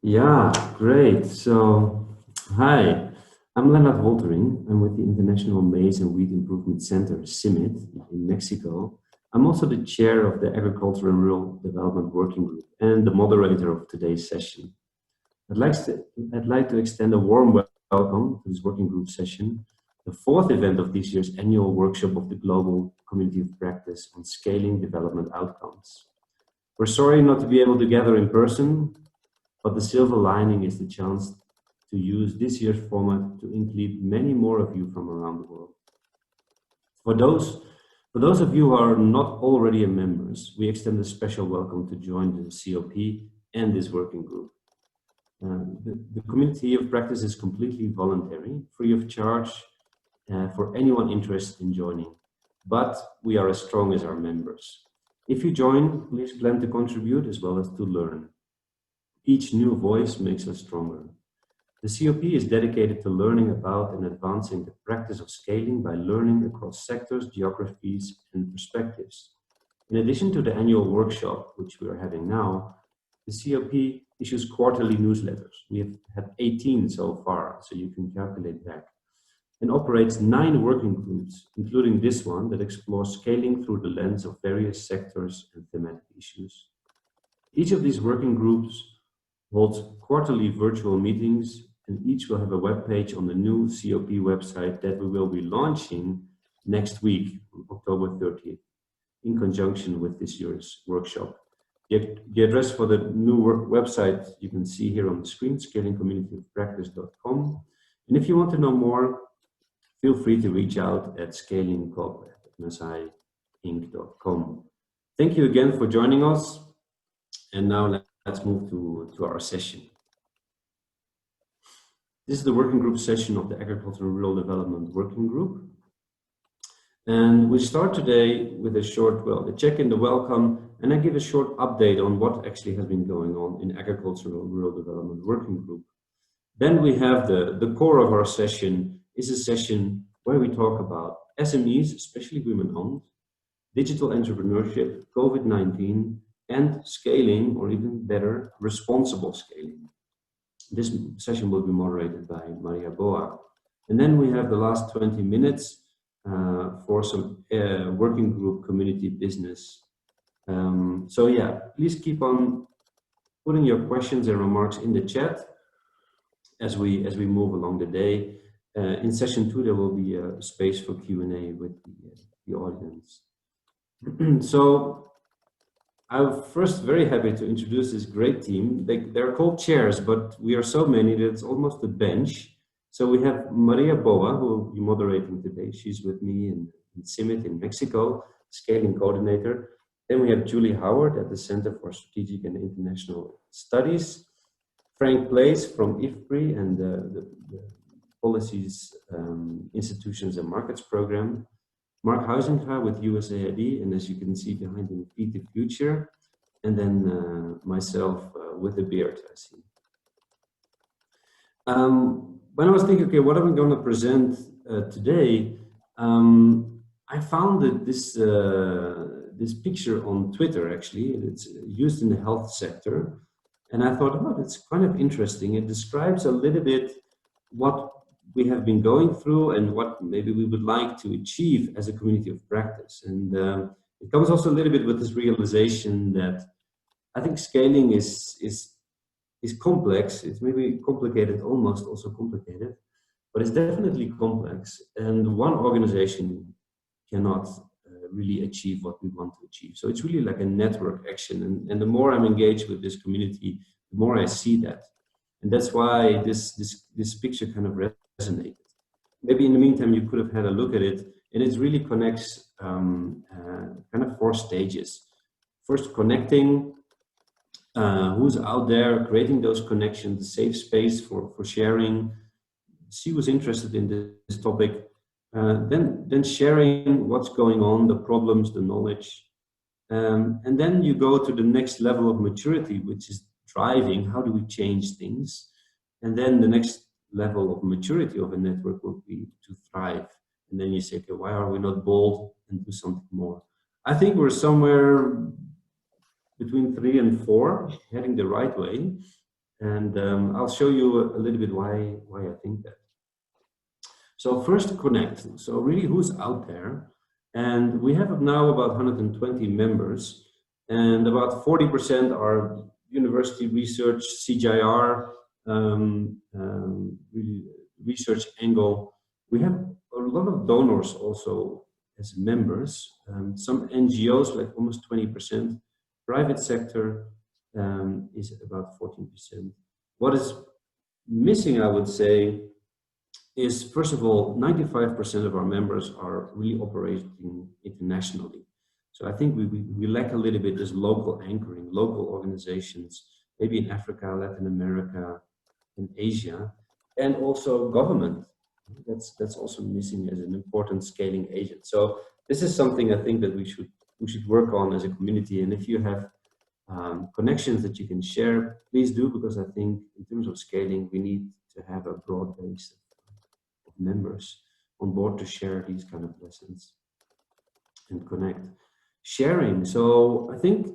Yeah, great. Hi, I'm Leonard Woltering. I'm with the International Maize and Wheat Improvement Center, CIMIT, in Mexico. I'm also the chair of the Agriculture and Rural Development Working Group and the moderator of today's session. I'd like to, I'd like to extend a warm welcome to this working group session, the fourth event of this year's annual workshop of the Global Community of Practice on Scaling Development Outcomes. We're sorry not to be able to gather in person, but the silver lining is the chance to use this year's format to include many more of you from around the world. For those of you who are not already members, we extend a special welcome to join the COP and this working group. The community of practice is completely voluntary, free of charge for anyone interested in joining, but we are as strong as our members. If you join, please plan to contribute as well as to learn. Each new voice makes us stronger. The COP is dedicated to learning about and advancing the practice of scaling by learning across sectors, geographies, and perspectives. In addition to the annual workshop, which we are having now, the COP issues quarterly newsletters. We have had 18 so far, so you can calculate back, and operates 9 working groups, including this one that explores scaling through the lens of various sectors and thematic issues. Each of these working groups holds quarterly virtual meetings, and each will have a web page on the new COP website that we will be launching next week, October 30th, in conjunction with this year's workshop. The address for the new website you can see here on the screen, scalingcommunityofpractice.com. And if you want to know more, feel free to reach out at scalingcop@msiinc.com. Thank you again for joining us. And now let's move to our session. This is the working group session of the Agriculture and Rural Development Working Group. And we start today with a short, the check-in, the welcome, and I give a short update on what actually has been going on in Agricultural and Rural Development Working Group. Then we have the core of our session is a session where we talk about SMEs, especially women-owned, digital entrepreneurship, COVID-19, and scaling, or even better, responsible scaling. This session will be moderated by Maria Boa. And then we have the last 20 minutes for some working group community business. So yeah, please keep on putting your questions and remarks in the chat as we move along the day. In session 2, there will be a space for Q&A with the audience. So I'm first very happy to introduce this great team. They're called chairs, but we are so many that it's almost a bench. So we have Maria Boa, who will be moderating today. She's with me in CIMIT in Mexico, scaling coordinator. Then we have Julie Howard at the Center for Strategic and International Studies. Frank Place from IFPRI and the Policies, Institutions and Markets Program. Mark Huizinga with USAID, and as you can see behind him, Feed the Future, and then myself with a beard, I see. When I was thinking, okay, what are we going to present today? I found that this picture on Twitter, actually, it's used in the health sector, and I thought, oh, that's kind of interesting. It describes a little bit what we have been going through and what maybe we would like to achieve as a community of practice. And it comes also a little bit with this realization that I think scaling is complex. It's maybe complicated, almost also complicated, but it's definitely complex. And one organization cannot really achieve what we want to achieve. So it's really like a network action. And the more I'm engaged with this community, the more I see that. And that's why this picture kind of resonated. Maybe in the meantime, you could have had a look at it, and it really connects kind of 4 stages. First, connecting who's out there, creating those connections, safe space for sharing, see who's interested in this topic, then sharing what's going on, the problems, the knowledge, and then you go to the next level of maturity, which is driving, how do we change things? And then the next level of maturity of a network would be to thrive. And then you say, okay, why are we not bold and do something more? I think we're somewhere between 3 and 4, heading the right way. And I'll show you a little bit why I think that. So first, connect. So really, who's out there? And we have now about 120 members, and about 40% are university research, CGIAR, really research angle. We have a lot of donors also as members, some NGOs, like almost 20%, private sector is about 14%. What is missing, I would say, is first of all, 95% of our members are really operating internationally. So I think we lack a little bit this local anchoring, local organizations, maybe in Africa, Latin America, in Asia, and also government. That's also missing as an important scaling agent. So this is something I think that we should work on as a community. And if you have connections that you can share, please do, because I think in terms of scaling, we need to have a broad base of members on board to share these kind of lessons and connect. Sharing. So I think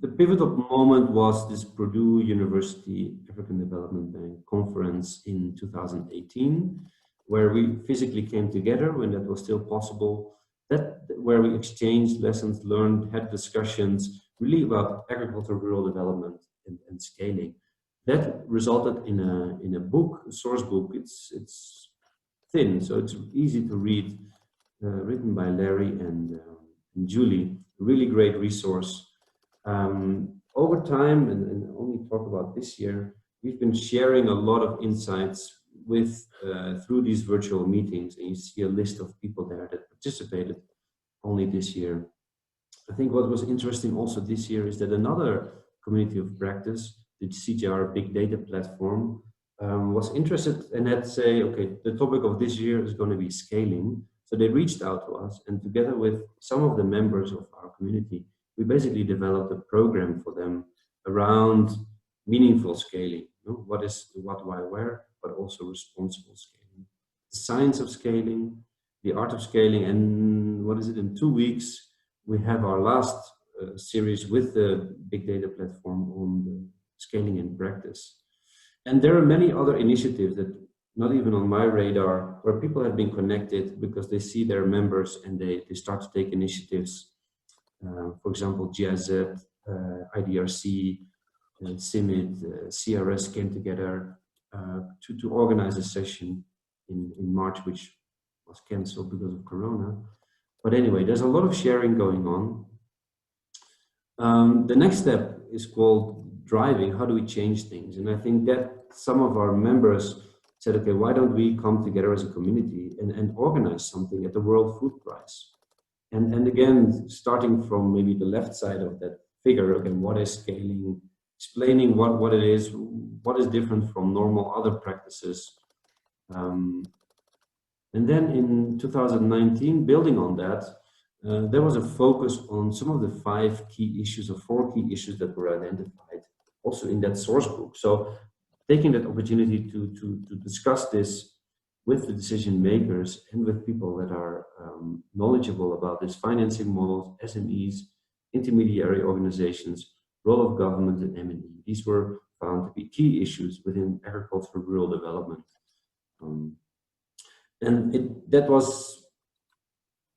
the pivotal moment was this Purdue University African Development Bank conference in 2018, where we physically came together when that was still possible, where we exchanged lessons learned, had discussions really about agriculture, rural development, and scaling. That resulted in a book, a source book. It's thin, so it's easy to read, written by Larry and Julie. A really great resource. Over time, and only talk about this year, we've been sharing a lot of insights with through these virtual meetings, and you see a list of people there that participated only this year. I think what was interesting also this year is that another community of practice, the CGIAR Big Data Platform, was interested and had to say, okay, the topic of this year is going to be scaling. So they reached out to us, and together with some of the members of our community, we basically developed a program for them around meaningful scaling. You know, what is the what, why, where, but also responsible scaling. The science of scaling, the art of scaling, and what is it, in 2 weeks, we have our last series with the Big Data Platform on the scaling in practice. And there are many other initiatives that not even on my radar, where people have been connected because they see their members and they start to take initiatives. For example, GIZ, IDRC, CIMID, CRS came together to organize a session in March, which was cancelled because of Corona. But anyway, there's a lot of sharing going on. The next step is called driving. How do we change things? And I think that some of our members said, okay, why don't we come together as a community and organize something at the World Food Prize? And again, starting from maybe the left side of that figure, again, what is scaling, explaining what it is, what is different from normal other practices. And then in 2019, building on that, there was a focus on some of the 5 key issues or 4 key issues that were identified also in that source book. So taking that opportunity to discuss this with the decision makers and with people that are knowledgeable about this financing models, SMEs, intermediary organizations, role of government and M&E. These were found to be key issues within agricultural rural development. That was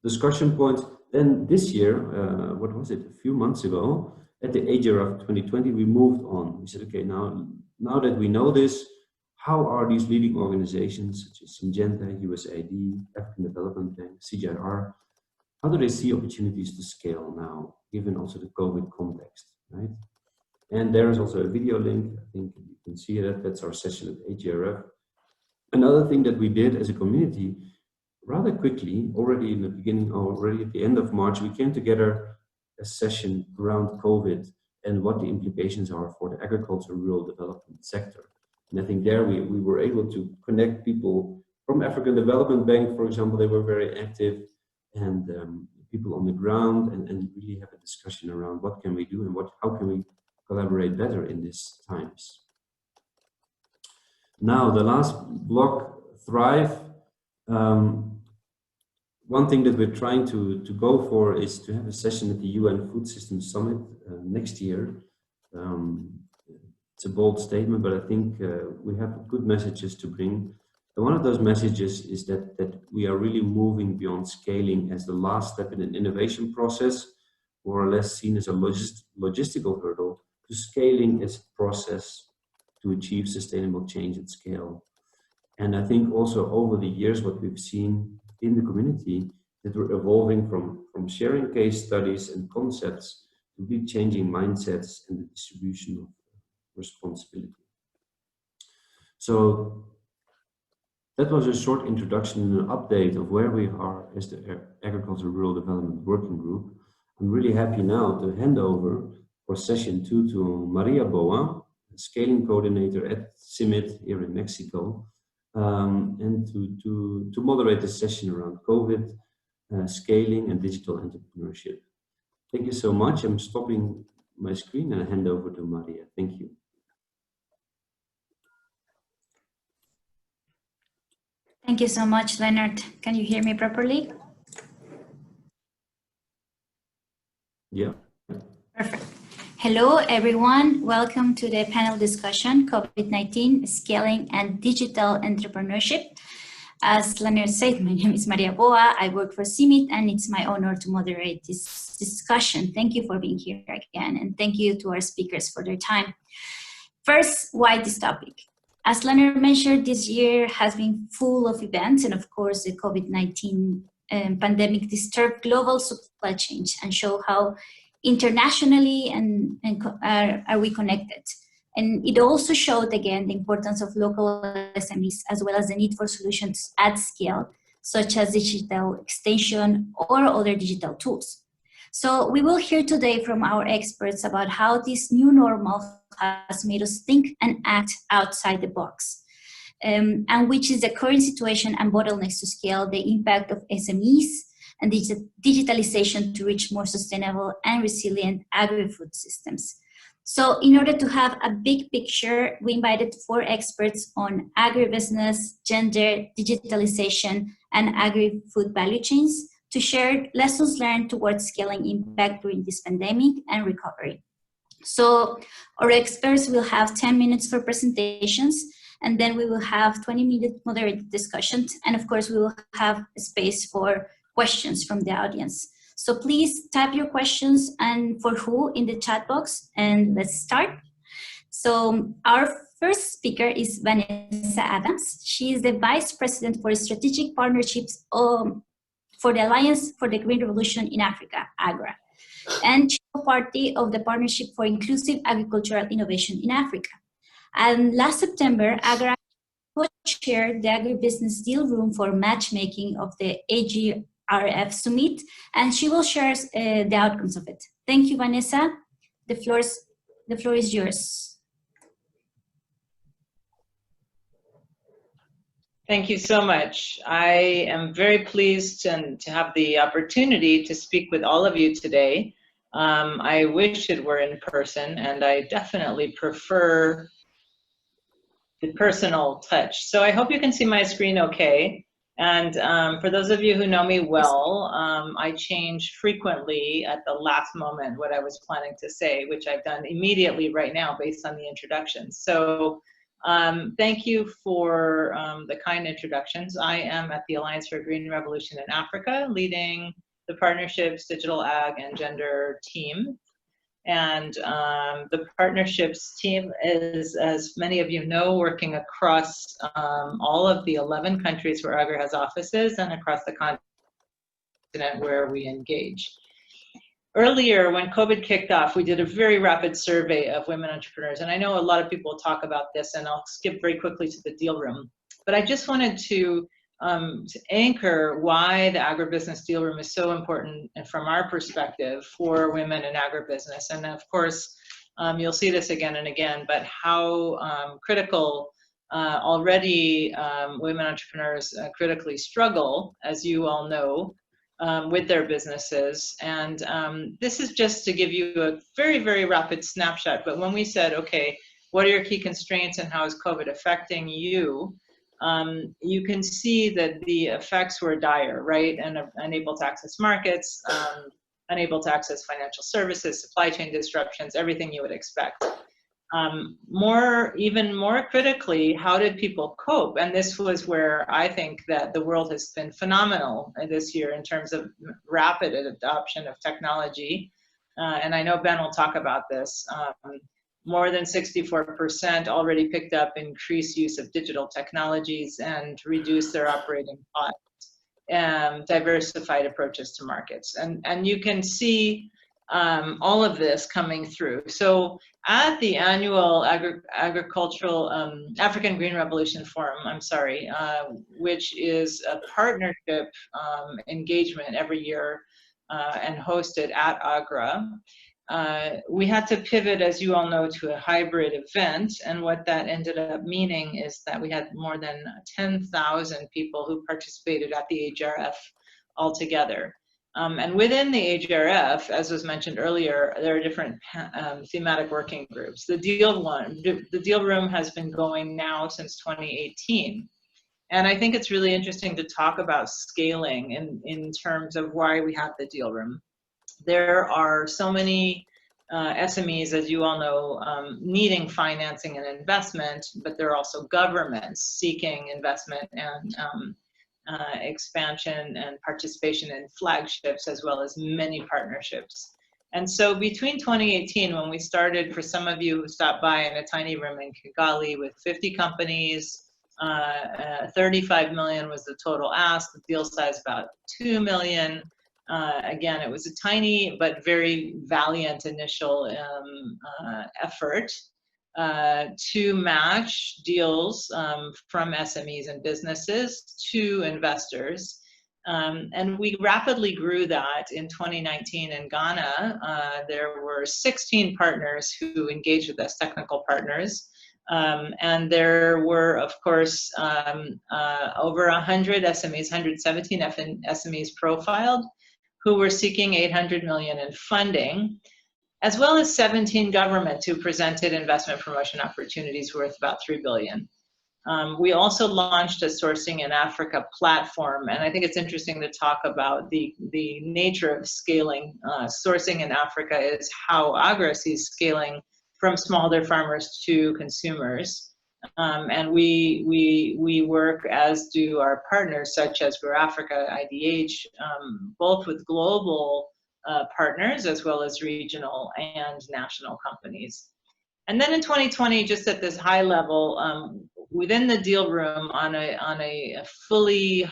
discussion points. Then this year, what was it, a few months ago, at the AGRF 2020, we moved on. We said, okay, now that we know this, how are these leading organizations such as Syngenta, USAID, African Development Bank, CGIAR, how do they see opportunities to scale now, given also the COVID context, right? And there is also a video link. I think you can see that. That's our session at AGRF. Another thing that we did as a community, rather quickly, already in the beginning, already at the end of March, we came together a session around COVID and what the implications are for the agricultural rural development sector. And I think there we were able to connect people from African Development Bank, for example. They were very active, and people on the ground, and really have a discussion around what can we do and how can we collaborate better in these times. Now, the last block, Thrive. One thing that we're trying to go for is to have a session at the UN Food Systems Summit next year. it's a bold statement, but I think we have good messages to bring. And one of those messages is that we are really moving beyond scaling as the last step in an innovation process, more or less seen as a logistical hurdle, to scaling as a process to achieve sustainable change at scale. And I think also over the years, what we've seen in the community, that we're evolving from sharing case studies and concepts to be changing mindsets and the distribution of responsibility. So that was a short introduction and an update of where we are as the Agriculture Rural Development Working Group. I'm really happy now to hand over for session 2 to Maria Boa, Scaling Coordinator at CIMMYT here in Mexico, and to moderate the session around COVID, scaling and digital entrepreneurship. Thank you so much. I'm stopping my screen and I hand over to Maria. Thank you. Thank you so much, Leonard. Can you hear me properly? Yeah. Perfect. Hello, everyone. Welcome to the panel discussion, COVID-19, Scaling and Digital Entrepreneurship. As Leonard said, my name is Maria Boa. I work for CIMMYT, and it's my honor to moderate this discussion. Thank you for being here again, and thank you to our speakers for their time. First, why this topic? As Leonard mentioned, this year has been full of events, and of course, the COVID-19 pandemic disturbed global supply chains and show how internationally are we connected. And it also showed again the importance of local SMEs as well as the need for solutions at scale, such as digital extension or other digital tools. So we will hear today from our experts about how this new normal has made us think and act outside the box, and which is the current situation and bottlenecks to scale the impact of SMEs and digitalization to reach more sustainable and resilient agri-food systems. So in order to have a big picture, we invited 4 experts on agribusiness, gender, digitalization, and agri-food value chains to share lessons learned towards scaling impact during this pandemic and recovery. So our experts will have 10 minutes for presentations, and then we will have 20-minute moderated discussions. And of course, we will have a space for questions from the audience. So please type your questions and for who in the chat box, and let's start. So our first speaker is Vanessa Adams. She is the Vice President for Strategic Partnerships for the Alliance for the Green Revolution in Africa, AGRA, and she's a party of the Partnership for Inclusive Agricultural Innovation in Africa. And last September, AGRA co-chaired the Agribusiness Deal Room for matchmaking of the AGRF Summit, and she will share the outcomes of it. Thank you, Vanessa. The floor is yours. Thank you so much. I am very pleased to have the opportunity to speak with all of you today. I wish it were in person, and I definitely prefer the personal touch. So I hope you can see my screen okay. And for those of you who know me well, I change frequently at the last moment what I was planning to say, which I've done immediately right now based on the introductions. So thank you for the kind introductions. I am at the Alliance for a Green Revolution in Africa, leading the Partnerships, Digital Ag, and Gender team. And the Partnerships team is, as many of you know, working across all of the 11 countries where AGRA has offices and across the continent where we engage. Earlier, when COVID kicked off, we did a very rapid survey of women entrepreneurs. And I know a lot of people talk about this, and I'll skip very quickly to the deal room. But I just wanted to anchor why the Agribusiness Deal Room is so important, and from our perspective, for women in agribusiness. And of course, you'll see this again and again, but how critical already women entrepreneurs critically struggle, as you all know, with their businesses. And this is just to give you a very, very rapid snapshot. But when we said, okay, what are your key constraints and how is COVID affecting you? You can see that the effects were dire, right? And unable to access markets, unable to access financial services, supply chain disruptions, everything you would expect. Even more critically, how did people cope? And this was where I think that the world has been phenomenal this year in terms of rapid adoption of technology. And I know Ben will talk about this. More than 64% already picked up increased use of digital technologies and reduced their operating costs, and diversified approaches to markets. And you can see all of this coming through. So at the annual agricultural African Green Revolution Forum, which is a partnership engagement every year and hosted at AGRA, we had to pivot, as you all know, to a hybrid event. And what that ended up meaning is that we had more than 10,000 people who participated at the AGRF altogether. And within the AGRF, as was mentioned earlier, there are different thematic working groups. The deal room has been going now since 2018. And I think it's really interesting to talk about scaling in terms of why we have the deal room. There are so many SMEs, as you all know, needing financing and investment, but there are also governments seeking investment and expansion and participation in flagships, as well as many partnerships. And so between 2018, when we started, for some of you who stopped by, in a tiny room in Kigali with 50 companies, 35 million was the total ask, the deal size about 2 million. Again, it was a tiny but very valiant initial effort to match deals from SMEs and businesses to investors. And we rapidly grew that in 2019 in Ghana. There were 16 partners who engaged with us, technical partners. And there were, of course, over 100 SMEs, 117 SMEs profiled, who were seeking 800 million in funding, as well as 17 governments who presented investment promotion opportunities worth about 3 billion. We also launched a Sourcing in Africa platform, and I think it's interesting to talk about the nature of scaling. Sourcing in Africa is how AGRA sees scaling from smallholder farmers to consumers. And we work, as do our partners such as Grow Africa, IDH, both with global partners as well as regional and national companies. And then in 2020, just at this high level, within the deal room on a fully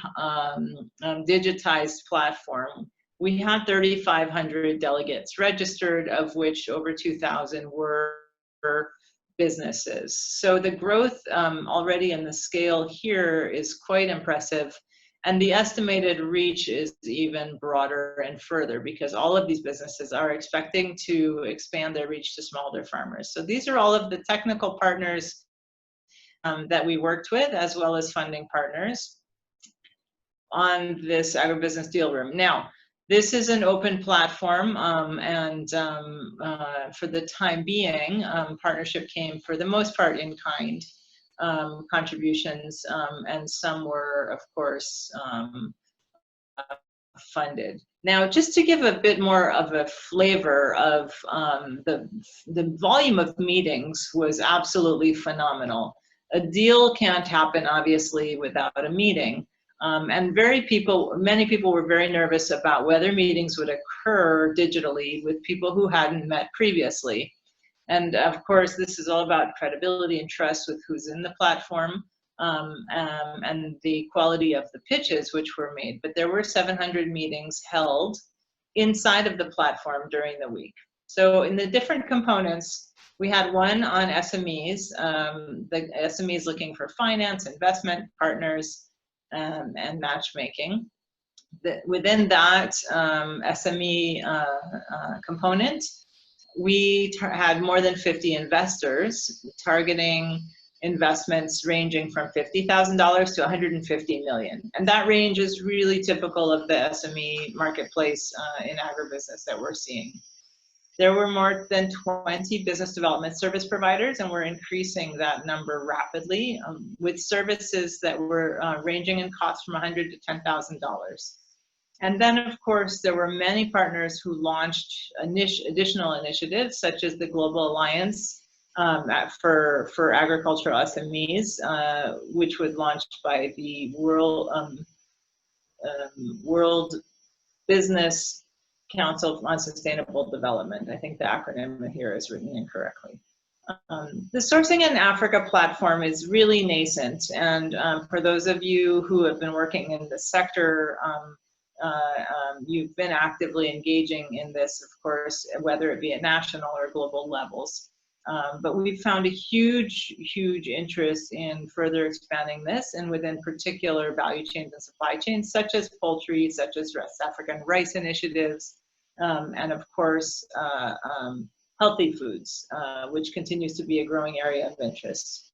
digitized platform, we had 3,500 delegates registered, of which over 2,000 were businesses. So the growth already in the scale here is quite impressive. And the estimated reach is even broader and further, because all of these businesses are expecting to expand their reach to smallholder farmers. So these are all of the technical partners that we worked with, as well as funding partners on this agribusiness deal room. Now, this is an open platform, and for the time being, partnership came for the most part in kind contributions, and some were, of course, funded. Now, just to give a bit more of a flavor of the volume of meetings was absolutely phenomenal. A deal can't happen, obviously, without a meeting. And many people were very nervous about whether meetings would occur digitally with people who hadn't met previously. And of course, this is all about credibility and trust with who's in the platform, and the quality of the pitches which were made. But there were 700 meetings held inside of the platform during the week. So in the different components, we had one on SMEs, the SMEs looking for finance, investment, partners, and matchmaking. Within that SME component, we had more than 50 investors targeting investments ranging from $50,000 to $150 million. And that range is really typical of the SME marketplace in agribusiness that we're seeing. There were more than 20 business development service providers, and we're increasing that number rapidly with services that were ranging in cost from $100 to $10,000. And then, of course, there were many partners who launched additional initiatives, such as the Global Alliance for agricultural SMEs, which was launched by the World Business Council on Sustainable Development. I think the acronym here is written incorrectly. The Sourcing in Africa platform is really nascent, and for those of you who have been working in the sector, you've been actively engaging in this, of course, whether it be at national or global levels. But we've found a huge interest in further expanding this, and within particular value chains and supply chains, such as poultry, such as West African rice initiatives, and of course, healthy foods, which continues to be a growing area of interest.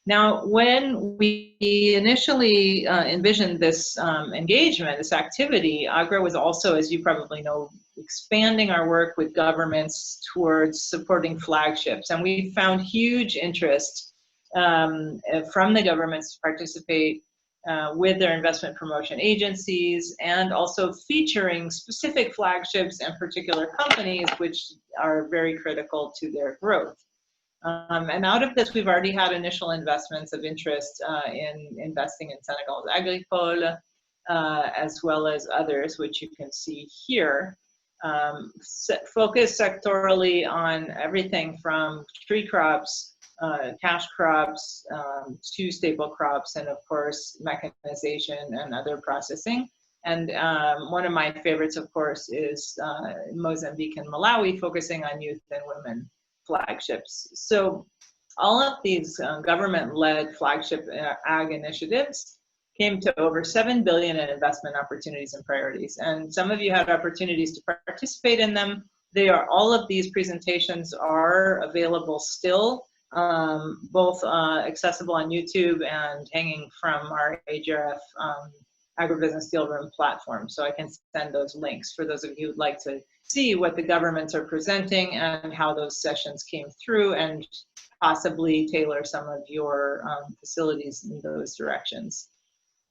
Now, when we initially envisioned this engagement, this activity, AGRA was also, as you probably know, expanding our work with governments towards supporting flagships. And we found huge interest from the governments to participate with their investment promotion agencies, and also featuring specific flagships and particular companies which are very critical to their growth. And out of this, we've already had initial investments of interest in investing in Senegal's Agricole, as well as others, which you can see here. Focus sectorally on everything from tree crops, cash crops, to staple crops, and of course, mechanization and other processing. And one of my favorites, of course, is Mozambique and Malawi, focusing on youth and women flagships. So all of these government-led flagship ag initiatives came to over 7 billion in investment opportunities and priorities. And some of you had opportunities to participate in them. All of these presentations are available still, both accessible on YouTube and hanging from our AGRF Agribusiness Deal Room platform. So I can send those links for those of you who'd like to see what the governments are presenting and how those sessions came through, and possibly tailor some of your facilities in those directions.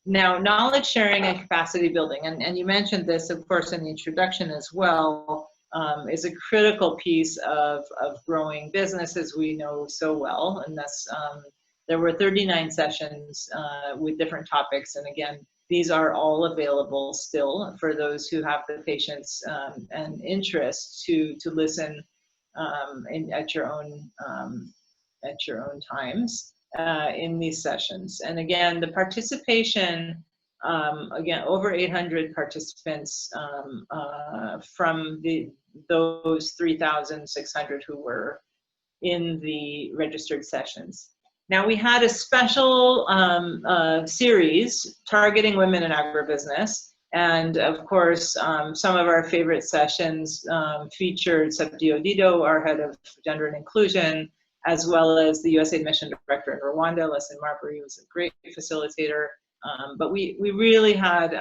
Now, knowledge sharing and capacity building, and you mentioned this, of course, in the introduction as well, is a critical piece of growing business, as we know so well. And thus, there were 39 sessions with different topics, and again, these are all available still for those who have the patience and interest to listen at your own times in these sessions. And again, the participation, again, over 800 participants from those 3,600 who were in the registered sessions. Now, we had a special series targeting women in agribusiness. And of course, some of our favorite sessions featured Sabdi Odido, our head of gender and inclusion, as well as the USAID mission director in Rwanda, Leslie Marbury, was a great facilitator. But we really had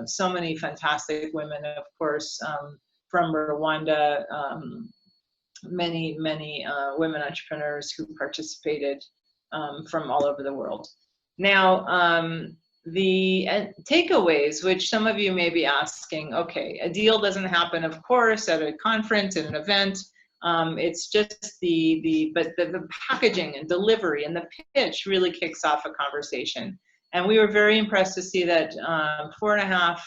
so many fantastic women, of course, from Rwanda, many women entrepreneurs who participated from all over the world. Now, the takeaways, which some of you may be asking, okay, a deal doesn't happen, of course, at a conference, at an event. It's just but the packaging and delivery and the pitch really kicks off a conversation. And we were very impressed to see that 4.5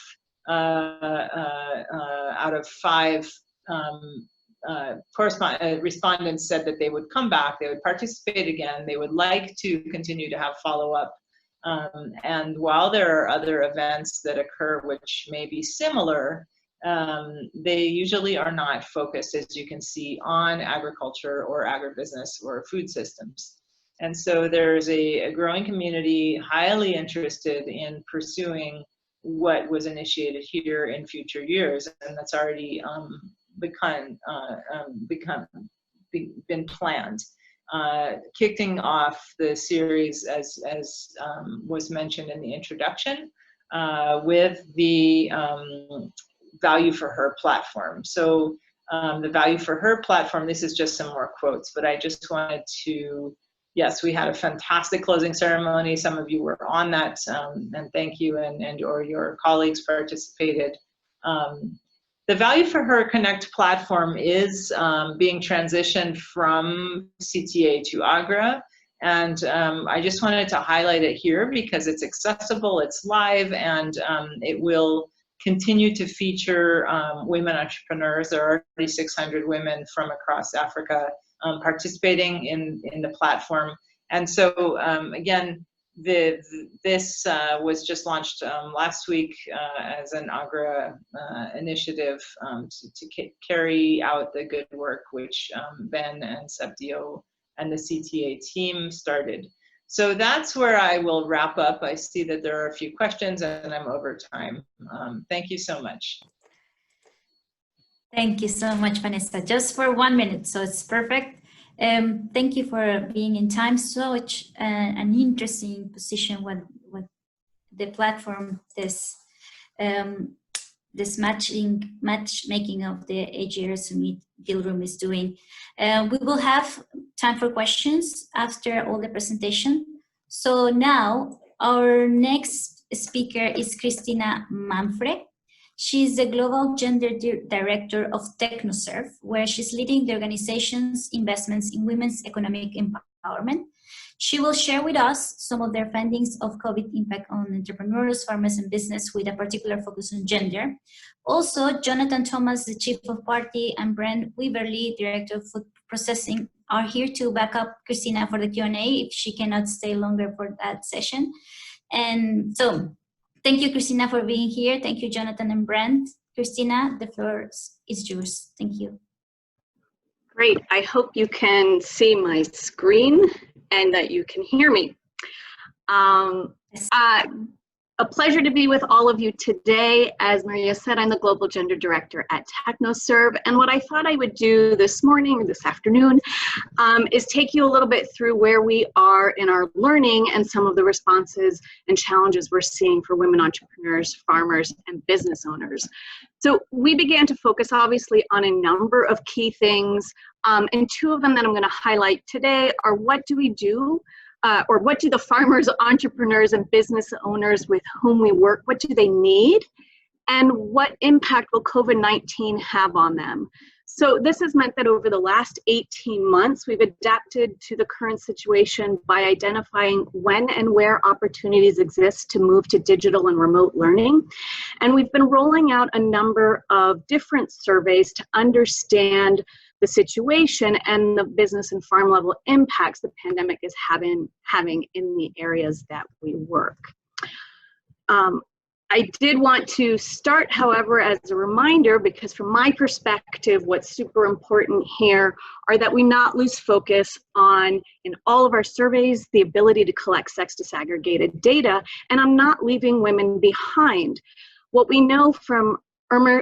out of 5 respondents said that they would come back, they would participate again, they would like to continue to have follow-up. And while there are other events that occur which may be similar, they usually are not focused, as you can see, on agriculture or agribusiness or food systems. And so there's a growing community highly interested in pursuing what was initiated here in future years, and that's already been planned. Kicking off the series, as was mentioned in the introduction, with the Value for Her platform. So the Value for Her platform, this is just some more quotes, but I just wanted to, yes, we had a fantastic closing ceremony. Some of you were on that, and thank you, or your colleagues participated. The Value for Her Connect platform is being transitioned from CTA to AGRA. And I just wanted to highlight it here because it's accessible, it's live, and it will continue to feature women entrepreneurs. There are already 600 women from across Africa participating in the platform. And so again, this was just launched last week as an AGRA initiative to carry out the good work which Ben and Septio and the CTA team started. So that's where I will wrap up. I see that there are a few questions and I'm over time. Thank you so much. Thank you so much, Vanessa. Just for 1 minute, so it's perfect. Thank you for being in time. Such an interesting position what the platform, this matchmaking of the AGR Summit Deal Room is doing. We will have time for questions after all the presentation. So now our next speaker is Christina Manfre. She's the Global Gender Director of TechnoServe, where she's leading the organization's investments in women's economic empowerment. She will share with us some of their findings of COVID impact on entrepreneurs, farmers, and business with a particular focus on gender. Also, Jonathan Thomas, the Chief of Party, and Brent Weberly, Director of Food Processing, are here to back up Christina for the Q&A if she cannot stay longer for that session. And so, thank you, Christina, for being here. Thank you, Jonathan and Brent. Christina, the floor is yours. Thank you. Great. I hope you can see my screen and that you can hear me. Yes. A pleasure to be with all of you today. As Maria said, I'm the Global Gender Director at TechnoServe. And what I thought I would do this morning or this afternoon is take you a little bit through where we are in our learning and some of the responses and challenges we're seeing for women entrepreneurs, farmers, and business owners. So we began to focus obviously on a number of key things. And two of them that I'm going to highlight today are what do we do or what do the farmers, entrepreneurs, and business owners with whom we work, what do they need? And what impact will COVID-19 have on them? So this has meant that over the last 18 months, we've adapted to the current situation by identifying when and where opportunities exist to move to digital and remote learning. And we've been rolling out a number of different surveys to understand the situation and the business and farm level impacts the pandemic is having in the areas that we work. I did want to start, however, as a reminder, because from my perspective, what's super important here are that we not lose focus on, in all of our surveys, the ability to collect sex disaggregated data, and I'm not leaving women behind. What we know from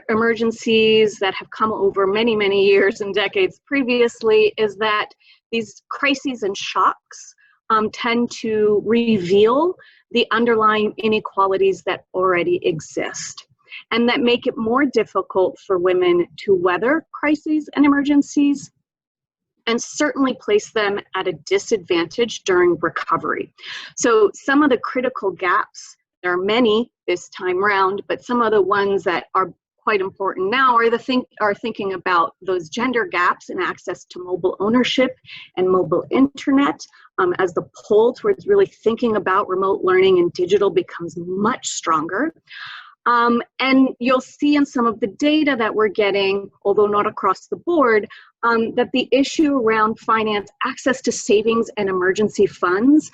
emergencies that have come over many, many years and decades previously is that these crises and shocks tend to reveal the underlying inequalities that already exist and that make it more difficult for women to weather crises and emergencies and certainly place them at a disadvantage during recovery. So some of the critical gaps, there are many this time round, but some of the ones that are quite important now are thinking about those gender gaps in access to mobile ownership and mobile internet as the pull towards really thinking about remote learning and digital becomes much stronger. And you'll see in some of the data that we're getting, although not across the board, that the issue around finance, access to savings and emergency funds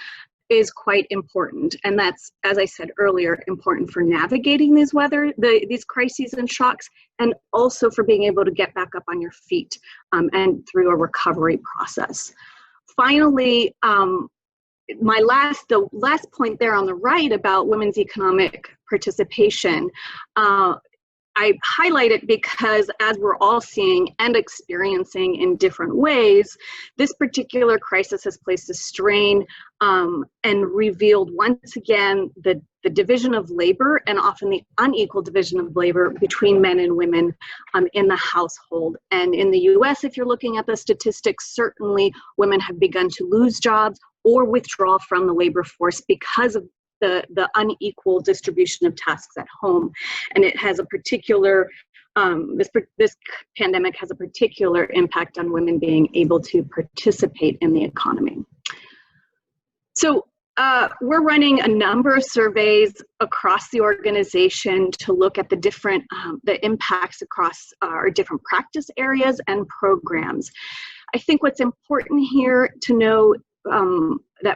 is quite important. And that's, as I said earlier, important for navigating these these crises and shocks, and also for being able to get back up on your feet and through a recovery process. Finally, the last point there on the right about women's economic participation, I highlight it because as we're all seeing and experiencing in different ways, this particular crisis has placed a strain and revealed once again the division of labor and often the unequal division of labor between men and women in the household. And in the US, if you're looking at the statistics, certainly women have begun to lose jobs or withdraw from the labor force because of the unequal distribution of tasks at home. And it has a particular this pandemic has a particular impact on women being able to participate in the economy. So we're running a number of surveys across the organization to look at the different the impacts across our different practice areas and programs. I think what's important here to know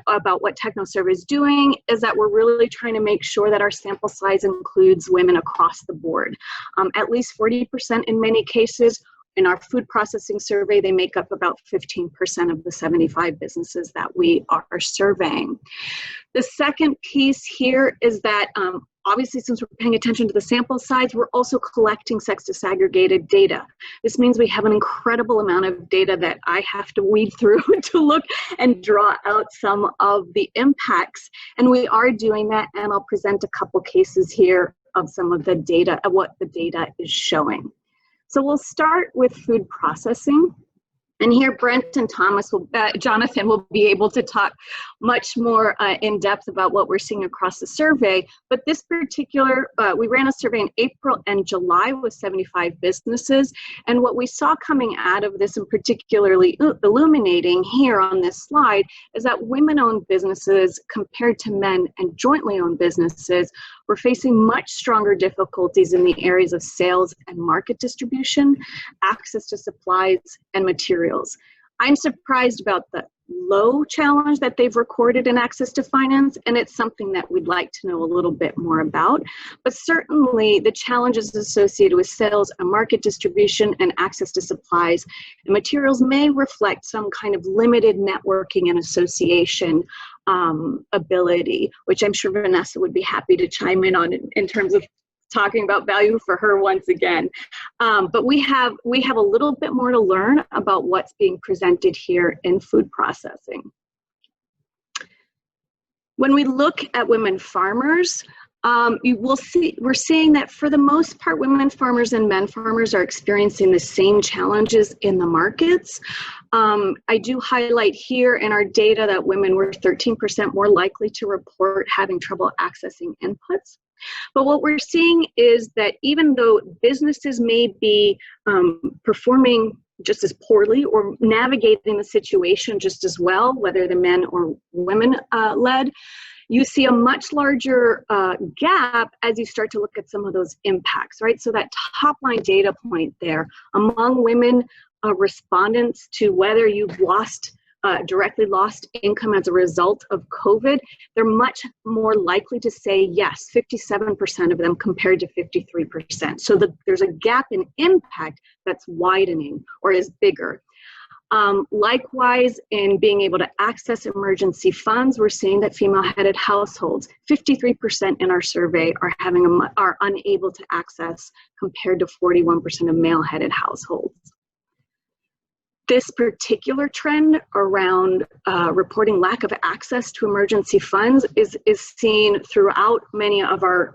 about what TechnoServe is doing is that we're really trying to make sure that our sample size includes women across the board. At least 40% in many cases. In our food processing survey, they make up about 15% of the 75 businesses that we are surveying. The second piece here is that obviously, since we're paying attention to the sample size, we're also collecting sex disaggregated data. This means we have an incredible amount of data that I have to weed through to look and draw out some of the impacts. And we are doing that, and I'll present a couple cases here of some of the data, of what the data is showing. So we'll start with food processing. And here, Brent and Jonathan will be able to talk much more in depth about what we're seeing across the survey. But this particular, we ran a survey in April and July with 75 businesses. And what we saw coming out of this, and particularly illuminating here on this slide, is that women-owned businesses compared to men and jointly owned businesses were facing much stronger difficulties in the areas of sales and market distribution, access to supplies and materials. I'm surprised about the low challenge that they've recorded in access to finance, and it's something that we'd like to know a little bit more about. But certainly the challenges associated with sales and market distribution and access to supplies and materials may reflect some kind of limited networking and association ability, which I'm sure Vanessa would be happy to chime in on in terms of talking about value for her once again. But we have a little bit more to learn about what's being presented here in food processing. When we look at women farmers, we're seeing that for the most part, women farmers and men farmers are experiencing the same challenges in the markets. I do highlight here in our data that women were 13% more likely to report having trouble accessing inputs. But what we're seeing is that even though businesses may be performing just as poorly or navigating the situation just as well, whether they're men or women led, you see a much larger gap as you start to look at some of those impacts, right? So that top line data point there, among women respondents to whether you've directly lost income as a result of COVID, they're much more likely to say yes, 57% of them compared to 53%. So there's a gap in impact that's widening or is bigger. Likewise, in being able to access emergency funds, we're seeing that female-headed households, 53% in our survey are unable to access compared to 41% of male-headed households. This particular trend around reporting lack of access to emergency funds is seen throughout many of our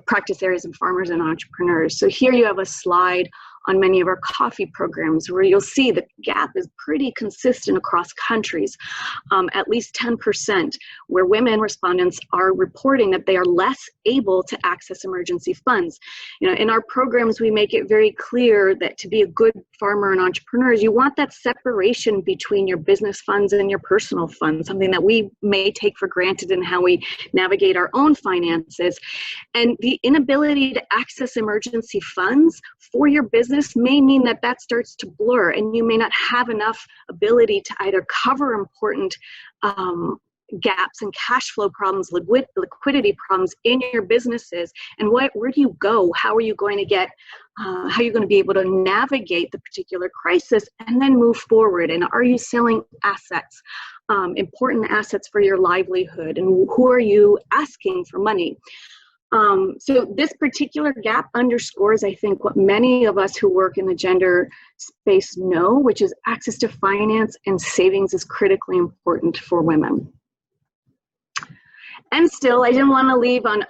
practice areas of farmers and entrepreneurs. So here you have a slide on many of our coffee programs where you'll see the gap is pretty consistent across countries, at least 10%, where women respondents are reporting that they are less able to access emergency funds. In our programs, we make it very clear that to be a good farmer and entrepreneur, you want that separation between your business funds and your personal funds, something that we may take for granted in how we navigate our own finances. And the inability to access emergency funds for your business may mean that starts to blur, and you may not have enough ability to either cover important gaps and cash flow problems, liquidity problems in your businesses. And where do you go? How are you going to be able to navigate the particular crisis and then move forward? And are you selling assets, important assets for your livelihood? And who are you asking for money? So this particular gap underscores, I think, what many of us who work in the gender space know, which is access to finance and savings is critically important for women. And still, I didn't want to leave I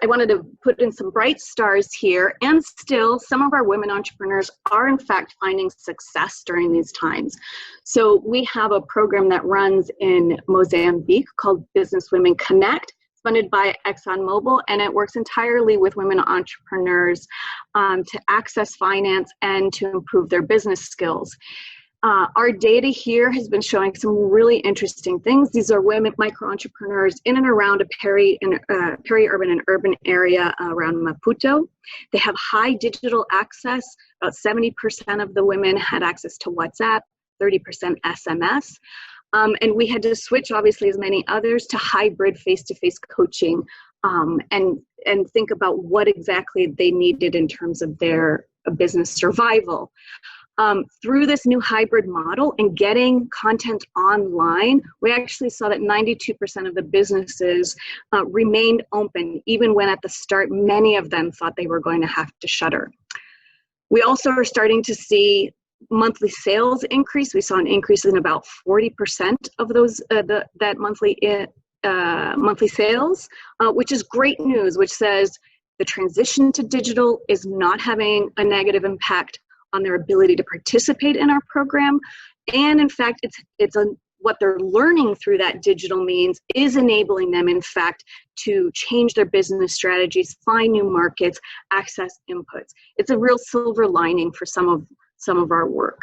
wanted to put in some bright stars here. And still, some of our women entrepreneurs are in fact finding success during these times. So we have a program that runs in Mozambique called Business Women Connect. funded by ExxonMobil, and it works entirely with women entrepreneurs to access finance and to improve their business skills. Our data here has been showing some really interesting things. These are women micro-entrepreneurs in and around a peri-urban and urban area around Maputo. They have high digital access. About 70% of the women had access to WhatsApp, 30% SMS. And we had to switch, obviously, as many others, to hybrid face-to-face coaching and think about what exactly they needed in terms of their business survival. Through this new hybrid model and getting content online, we actually saw that 92% of the businesses remained open, even when at the start, many of them thought they were going to have to shutter. We also are starting to see monthly sales increase. We saw an increase in about 40% of those that monthly sales, which is great news, which says the transition to digital is not having a negative impact on their ability to participate in our program. And in fact, what they're learning through that digital means is enabling them, in fact, to change their business strategies, find new markets, access inputs. It's a real silver lining for some of our work.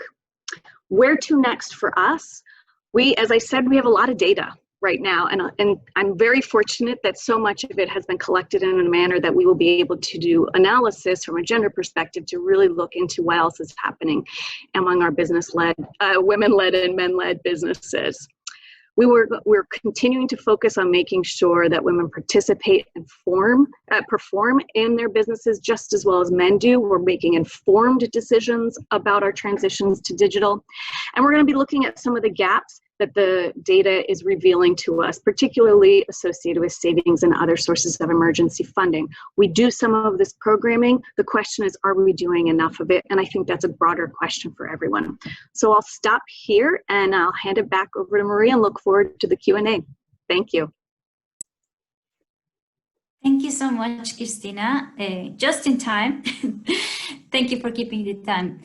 Where to next for us? As I said, we have a lot of data right now, and I'm very fortunate that so much of it has been collected in a manner that we will be able to do analysis from a gender perspective to really look into what else is happening among our business-led, women-led and men-led businesses. We're continuing to focus on making sure that women participate and perform in their businesses just as well as men do. We're making informed decisions about our transitions to digital. And we're going to be looking at some of the gaps that the data is revealing to us, particularly associated with savings and other sources of emergency funding. We do some of this programming. The question is, are we doing enough of it? And I think that's a broader question for everyone. So I'll stop here and I'll hand it back over to Maria and look forward to the Q&A. Thank you. Thank you so much, Cristina. Just in time. Thank you for keeping the time.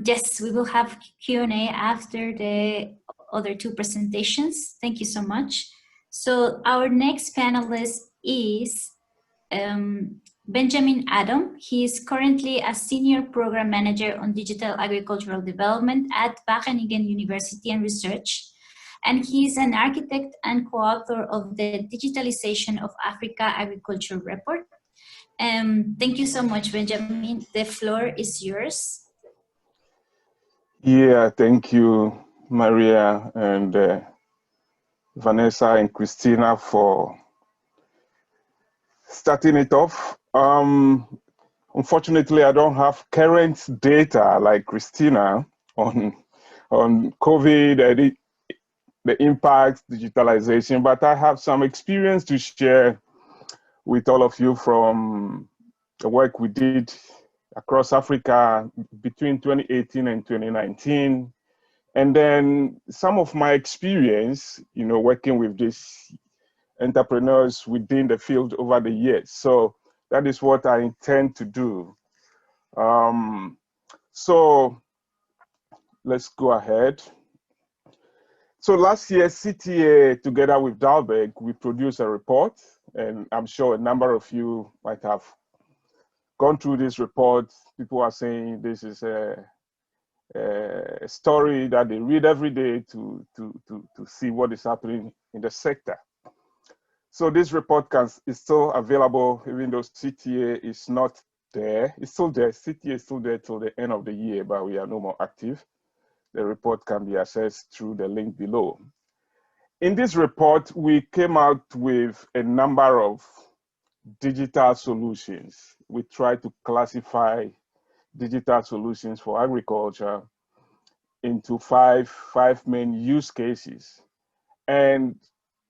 Yes, we will have Q&A after the other two presentations. Thank you so much. So our next panelist is Benjamin Adam. He is currently a senior program manager on digital agricultural development at Wageningen University and Research. And he is an architect and co-author of the Digitalization of Africa Agriculture Report. Thank you so much, Benjamin. The floor is yours. Yeah, thank you, Maria and Vanessa and Cristina for starting it off. Unfortunately, I don't have current data like Cristina on COVID, the impact, digitalization, but I have some experience to share with all of you from the work we did across Africa between 2018 and 2019. And then some of my experience, working with these entrepreneurs within the field over the years. So that is what I intend to do. So let's go ahead. So last year, CTA, together with Dalberg, we produced a report, and I'm sure a number of you might have gone through this report. People are saying this is a story that they read every day to see what is happening in the sector. So this report is still available, even though CTA is not there. It's still there. CTA is still there till the end of the year, but we are no more active. The report can be accessed through the link below. In this report, we came out with a number of digital solutions. We tried to classify digital solutions for agriculture into five main use cases. And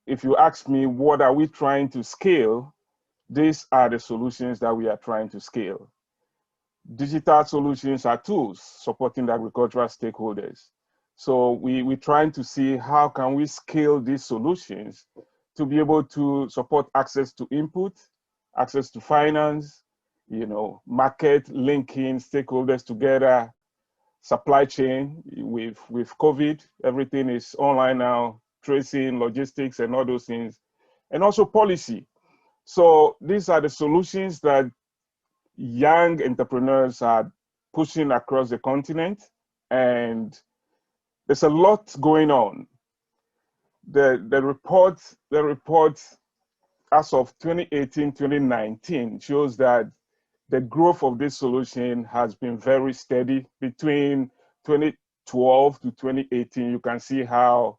if you ask me, what are we trying to scale? These are the solutions that we are trying to scale. Digital solutions are tools supporting the agricultural stakeholders. So we're trying to see how can we scale these solutions to be able to support access to input, access to finance, market linking stakeholders together, supply chain with COVID, everything is online now, tracing, logistics, and all those things. And also policy, So these are the solutions that young entrepreneurs are pushing across the continent, and there's a lot going on. The report as of 2018-2019 shows that the growth of this solution has been very steady between 2012 to 2018. You can see how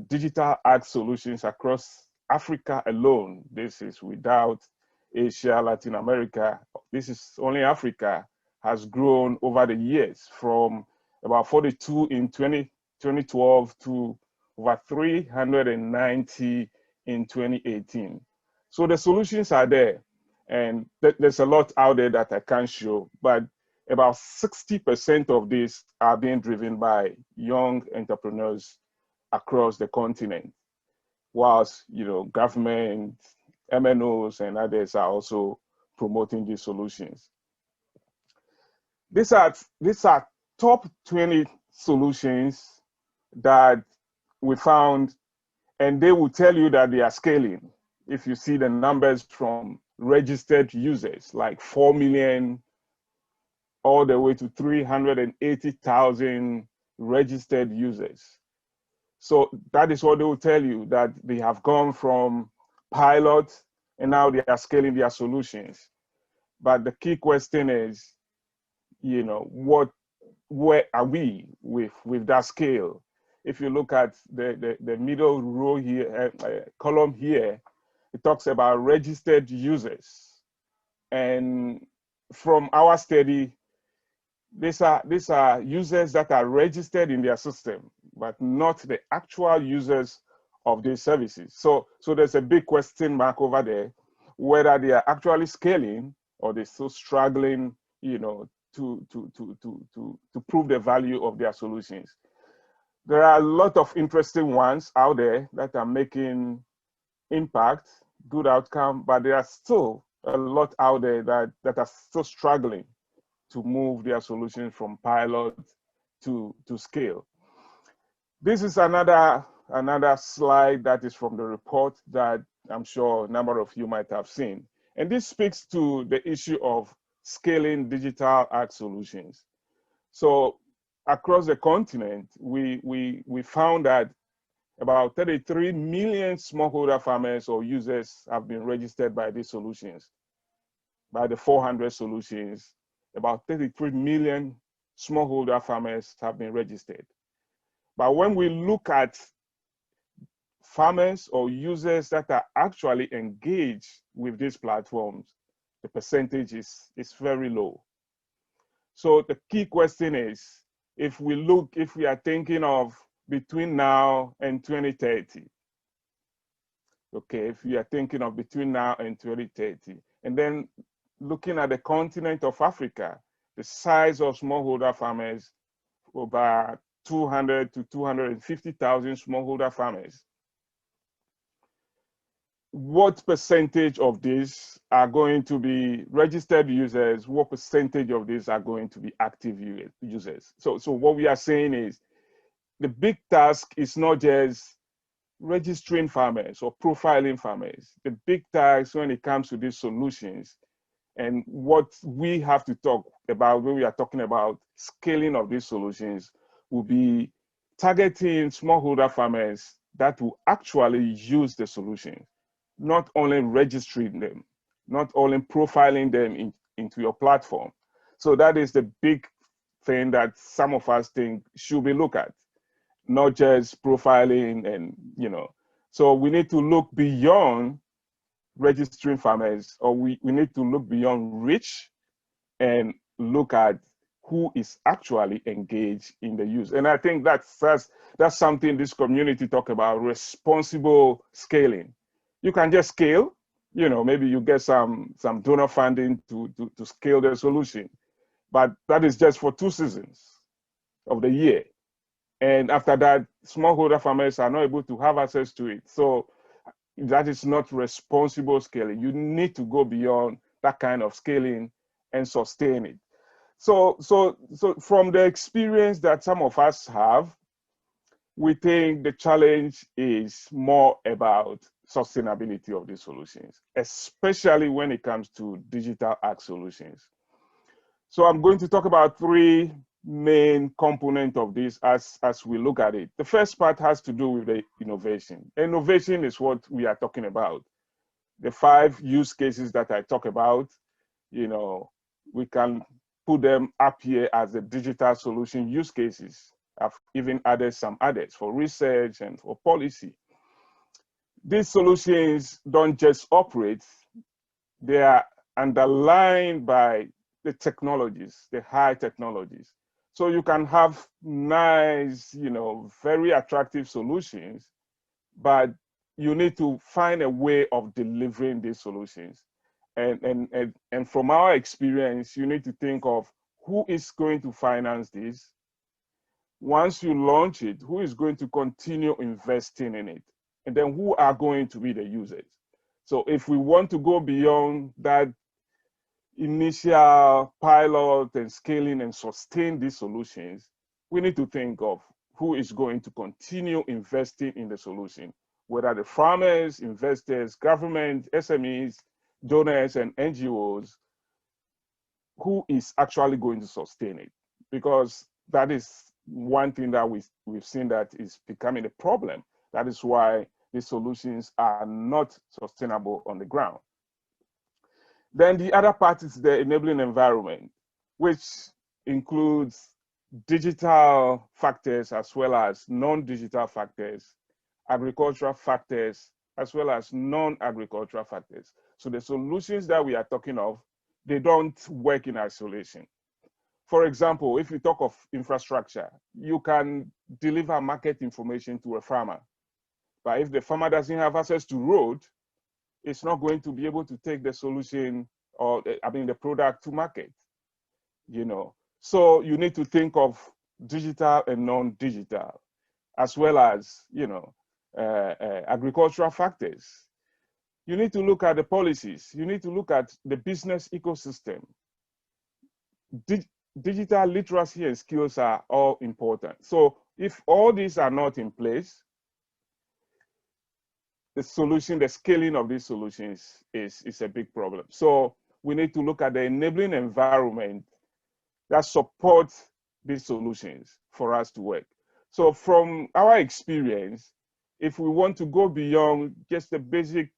digital art solutions across Africa alone, this is without Asia, Latin America, this is only Africa, has grown over the years from about 42 in 2012 to over 390 in 2018. So the solutions are there, and there's a lot out there that I can't show, but about 60% of these are being driven by young entrepreneurs across the continent, whilst government, MNOs, and others are also promoting these solutions. These are top 20 solutions that we found, and they will tell you that they are scaling. If you see the numbers from registered users, like 4 million all the way to 380,000 registered users. So that is what they will tell you, that they have gone from pilot and now they are scaling their solutions. But the key question is, where are we with that scale? If you look at the middle row here, column here, it talks about registered users. And from our study, these are users that are registered in their system, but not the actual users of these services. So there's a big question mark over there, whether they are actually scaling or they're still struggling, to prove the value of their solutions. There are a lot of interesting ones out there that are making impact, good outcome, but there are still a lot out there that are still struggling to move their solutions from pilot to scale. This is another slide that is from the report that I'm sure a number of you might have seen. And this speaks to the issue of scaling digital art solutions. So across the continent, we found that about 33 million smallholder farmers or users have been registered by these solutions. By the 400 solutions, about 33 million smallholder farmers have been registered. But when we look at farmers or users that are actually engaged with these platforms, the percentage is very low. So the key question is, if we are thinking of between now and 2030, okay, if we are thinking of between now and 2030, and then looking at the continent of Africa, the size of smallholder farmers, about 200 to 250,000 smallholder farmers. What percentage of these are going to be registered users? What percentage of these are going to be active users? So what we are saying is, the big task is not just registering farmers or profiling farmers. The big task when it comes to these solutions, and what we have to talk about when we are talking about scaling of these solutions, will be targeting smallholder farmers that will actually use the solution, not only registering them, not only profiling them into your platform. So that is the big thing that some of us think should be looked at, not just profiling and, So we need to look beyond registering farmers, or we need to look beyond reach and look at who is actually engaged in the use. And I think that's something this community talk about, responsible scaling. You can just scale, maybe you get some donor funding to scale the solution, but that is just for 2 seasons of the year. And after that, smallholder farmers are not able to have access to it. So that is not responsible scaling. You need to go beyond that kind of scaling and sustain it. So from the experience that some of us have, we think the challenge is more about sustainability of these solutions, especially when it comes to digital ag solutions. So I'm going to talk about three main components of this as we look at it. The first part has to do with the innovation. Innovation is what we are talking about. The 5 use cases that I talk about, we can put them up here as the digital solution use cases. I've even added some others for research and for policy. These solutions don't just operate, they are underlined by the technologies, the high technologies. So you can have nice, very attractive solutions, but you need to find a way of delivering these solutions. And from our experience, you need to think of who is going to finance this. Once you launch it, who is going to continue investing in it? And then who are going to be the users? So if we want to go beyond that initial pilot and scaling and sustain these solutions, we need to think of who is going to continue investing in the solution, whether the farmers, investors, government, SMEs, donors, and NGOs, who is actually going to sustain it. Because that is one thing that we've seen that is becoming a problem. That is why these solutions are not sustainable on the ground. Then the other part is the enabling environment, which includes digital factors as well as non-digital factors, agricultural factors, as well as non-agricultural factors. So the solutions that we are talking of, they don't work in isolation. For example, if you talk of infrastructure, you can deliver market information to a farmer. But if the farmer doesn't have access to road, it's not going to be able to take the solution or the product to market. So you need to think of digital and non-digital, as well as agricultural factors. You need to look at the policies. You need to look at the business ecosystem. Digital literacy and skills are all important. So if all these are not in place, the scaling of these solutions is a big problem. So we need to look at the enabling environment that supports these solutions for us to work. So from our experience, if we want to go beyond just the basic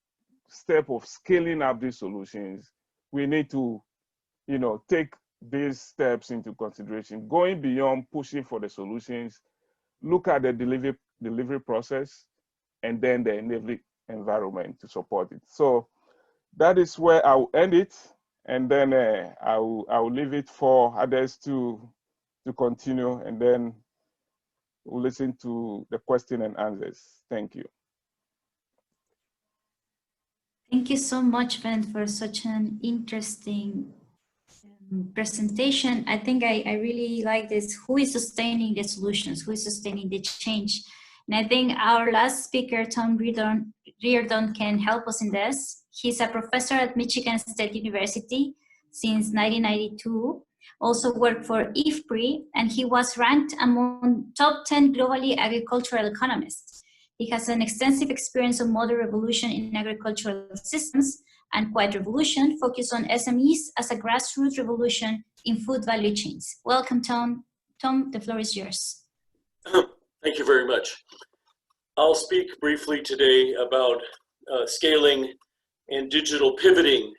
step of scaling up these solutions, we need to, take these steps into consideration, going beyond pushing for the solutions, look at the delivery process, and then the enabling environment to support it. So that is where I'll end it, and then I'll leave it for others to continue, and then we'll listen to the question and answers. Thank you. Thank you so much, Ben, for such an interesting presentation. I think I really like this. Who is sustaining the solutions? Who is sustaining the change? And I think our last speaker, Tom Reardon, can help us in this. He's a professor at Michigan State University since 1992, also worked for IFPRI, and he was ranked among top 10 globally agricultural economists. He has an extensive experience of modern revolution in agricultural systems and quiet revolution, focused on SMEs as a grassroots revolution in food value chains. Welcome, Tom. Tom, the floor is yours. Thank you very much. I'll speak briefly today about scaling and digital pivoting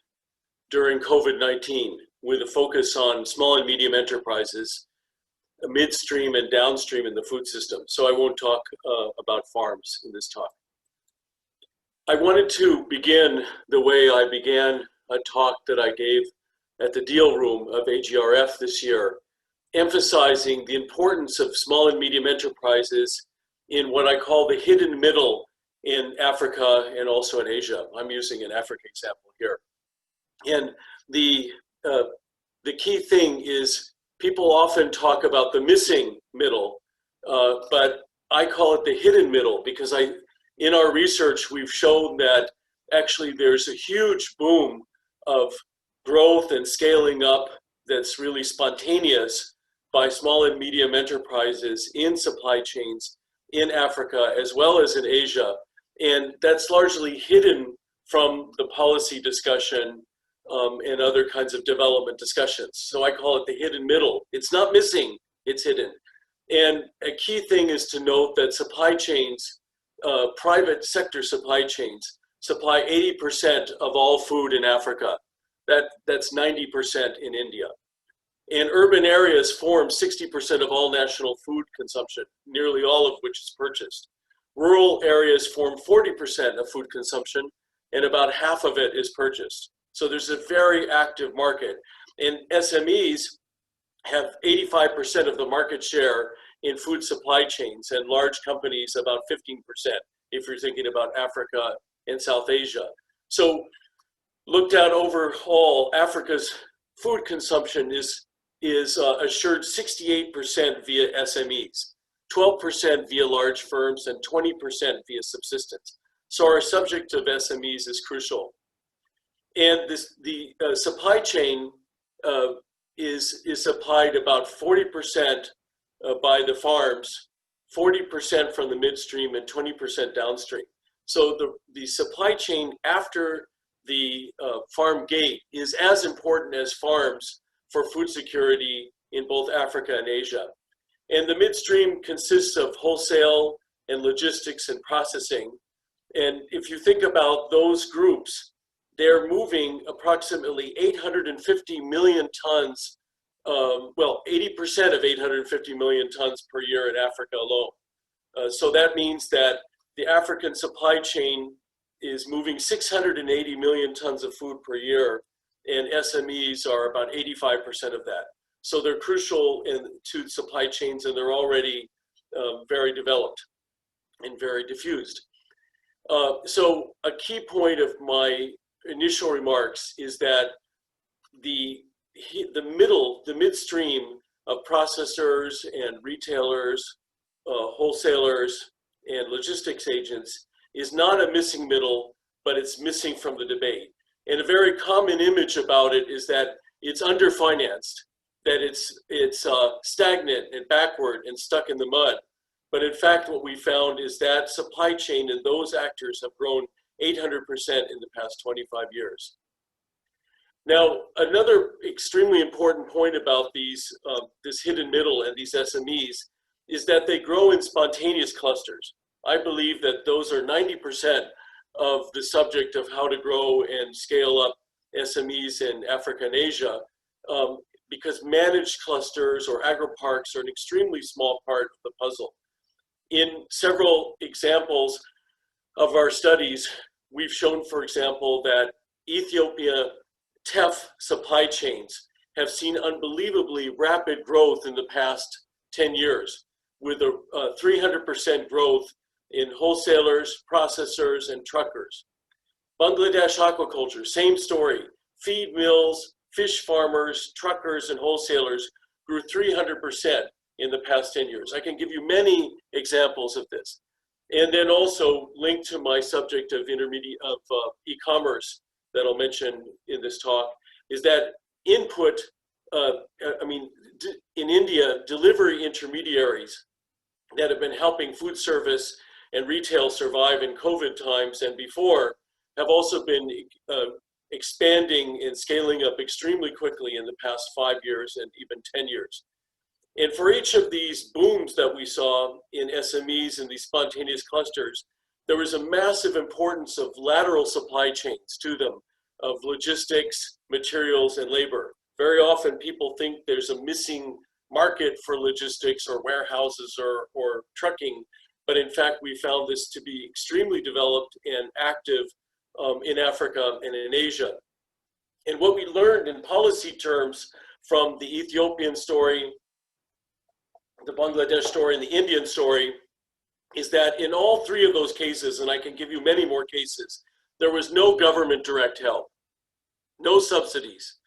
during COVID-19 with a focus on small and medium enterprises, midstream and downstream in the food system. So I won't talk about farms in this talk. I wanted to begin the way I began a talk that I gave at the Deal Room of AGRF this year, emphasizing the importance of small and medium enterprises in what I call the hidden middle in Africa and also in Asia. I'm using an Africa example here. And the key thing is people often talk about the missing middle, but I call it the hidden middle because in our research, we've shown that actually there's a huge boom of growth and scaling up that's really spontaneous by small and medium enterprises in supply chains in Africa as well as in Asia. And that's largely hidden from the policy discussion and other kinds of development discussions. So I call it the hidden middle. It's not missing, it's hidden. And a key thing is to note that supply chains, private sector supply chains, supply 80% of all food in Africa. That's 90% in India. And urban areas form 60% of all national food consumption, nearly all of which is purchased. Rural areas form 40% of food consumption, and about half of it is purchased. So there's a very active market. And SMEs have 85% of the market share in food supply chains, and large companies about 15%, if you're thinking about Africa and South Asia. So looked at overall, Africa's food consumption is assured 68% via SMEs, 12% via large firms, and 20% via subsistence. So our subject of SMEs is crucial. And the supply chain is supplied about 40% by the farms, 40% from the midstream, and 20% downstream. So the supply chain after the farm gate is as important as farms for food security in both Africa and Asia. And the midstream consists of wholesale and logistics and processing. And if you think about those groups, they're moving approximately 850 million tons, 80% of 850 million tons per year in Africa alone. So that means that the African supply chain is moving 680 million tons of food per year, and SMEs are about 85% of that. So they're crucial to supply chains, and they're already very developed and very diffused. So a key point of my initial remarks is that the midstream of processors and retailers, wholesalers, and logistics agents is not a missing middle, but it's missing from the debate. And a very common image about it is that it's underfinanced, that it's stagnant and backward and stuck in the mud. But in fact, what we found is that supply chain and those actors have grown 800% in the past 25 years. Now, another extremely important point about this hidden middle and these SMEs is that they grow in spontaneous clusters. I believe that those are 90% of the subject of how to grow and scale up SMEs in Africa and Asia, because managed clusters or agri-parks are an extremely small part of the puzzle. In several examples of our studies, we've shown, for example, that Ethiopia teff supply chains have seen unbelievably rapid growth in the past 10 years, with a 300% growth in wholesalers, processors, and truckers. Bangladesh aquaculture, same story. Feed mills, fish farmers, truckers, and wholesalers grew 300% in the past 10 years. I can give you many examples of this. And then also linked to my subject of e-commerce that I'll mention in this talk is that input, in India, delivery intermediaries that have been helping food service and retail survive in COVID times and before have also been expanding and scaling up extremely quickly in the past 5 years and even 10 years. And for each of these booms that we saw in SMEs and these spontaneous clusters, there was a massive importance of lateral supply chains to them, of logistics, materials, and labor. Very often people think there's a missing market for logistics or warehouses or trucking, but in fact we found this to be extremely developed and active in Africa and in Asia. And what we learned in policy terms from the Ethiopian story, the Bangladesh story, and the Indian story is that in all three of those cases, and I can give you many more cases, there was no government direct help, no subsidies.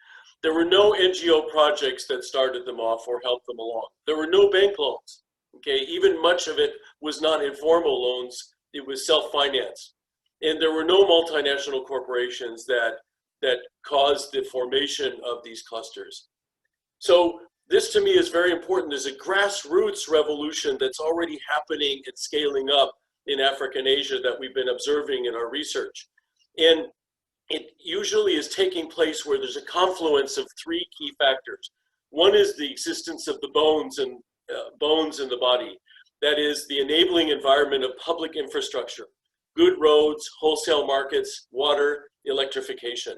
There were no NGO projects that started them off or helped them along. There were no bank loans, okay? Even much of it was not informal loans, it was self-financed. And there were no multinational corporations that caused the formation of these clusters. So this to me is very important. There's a grassroots revolution that's already happening and scaling up in Africa and Asia that we've been observing in our research. And it usually is taking place where there's a confluence of three key factors. One is the existence of the bones in the body. That is the enabling environment of public infrastructure, good roads, wholesale markets, water, electrification.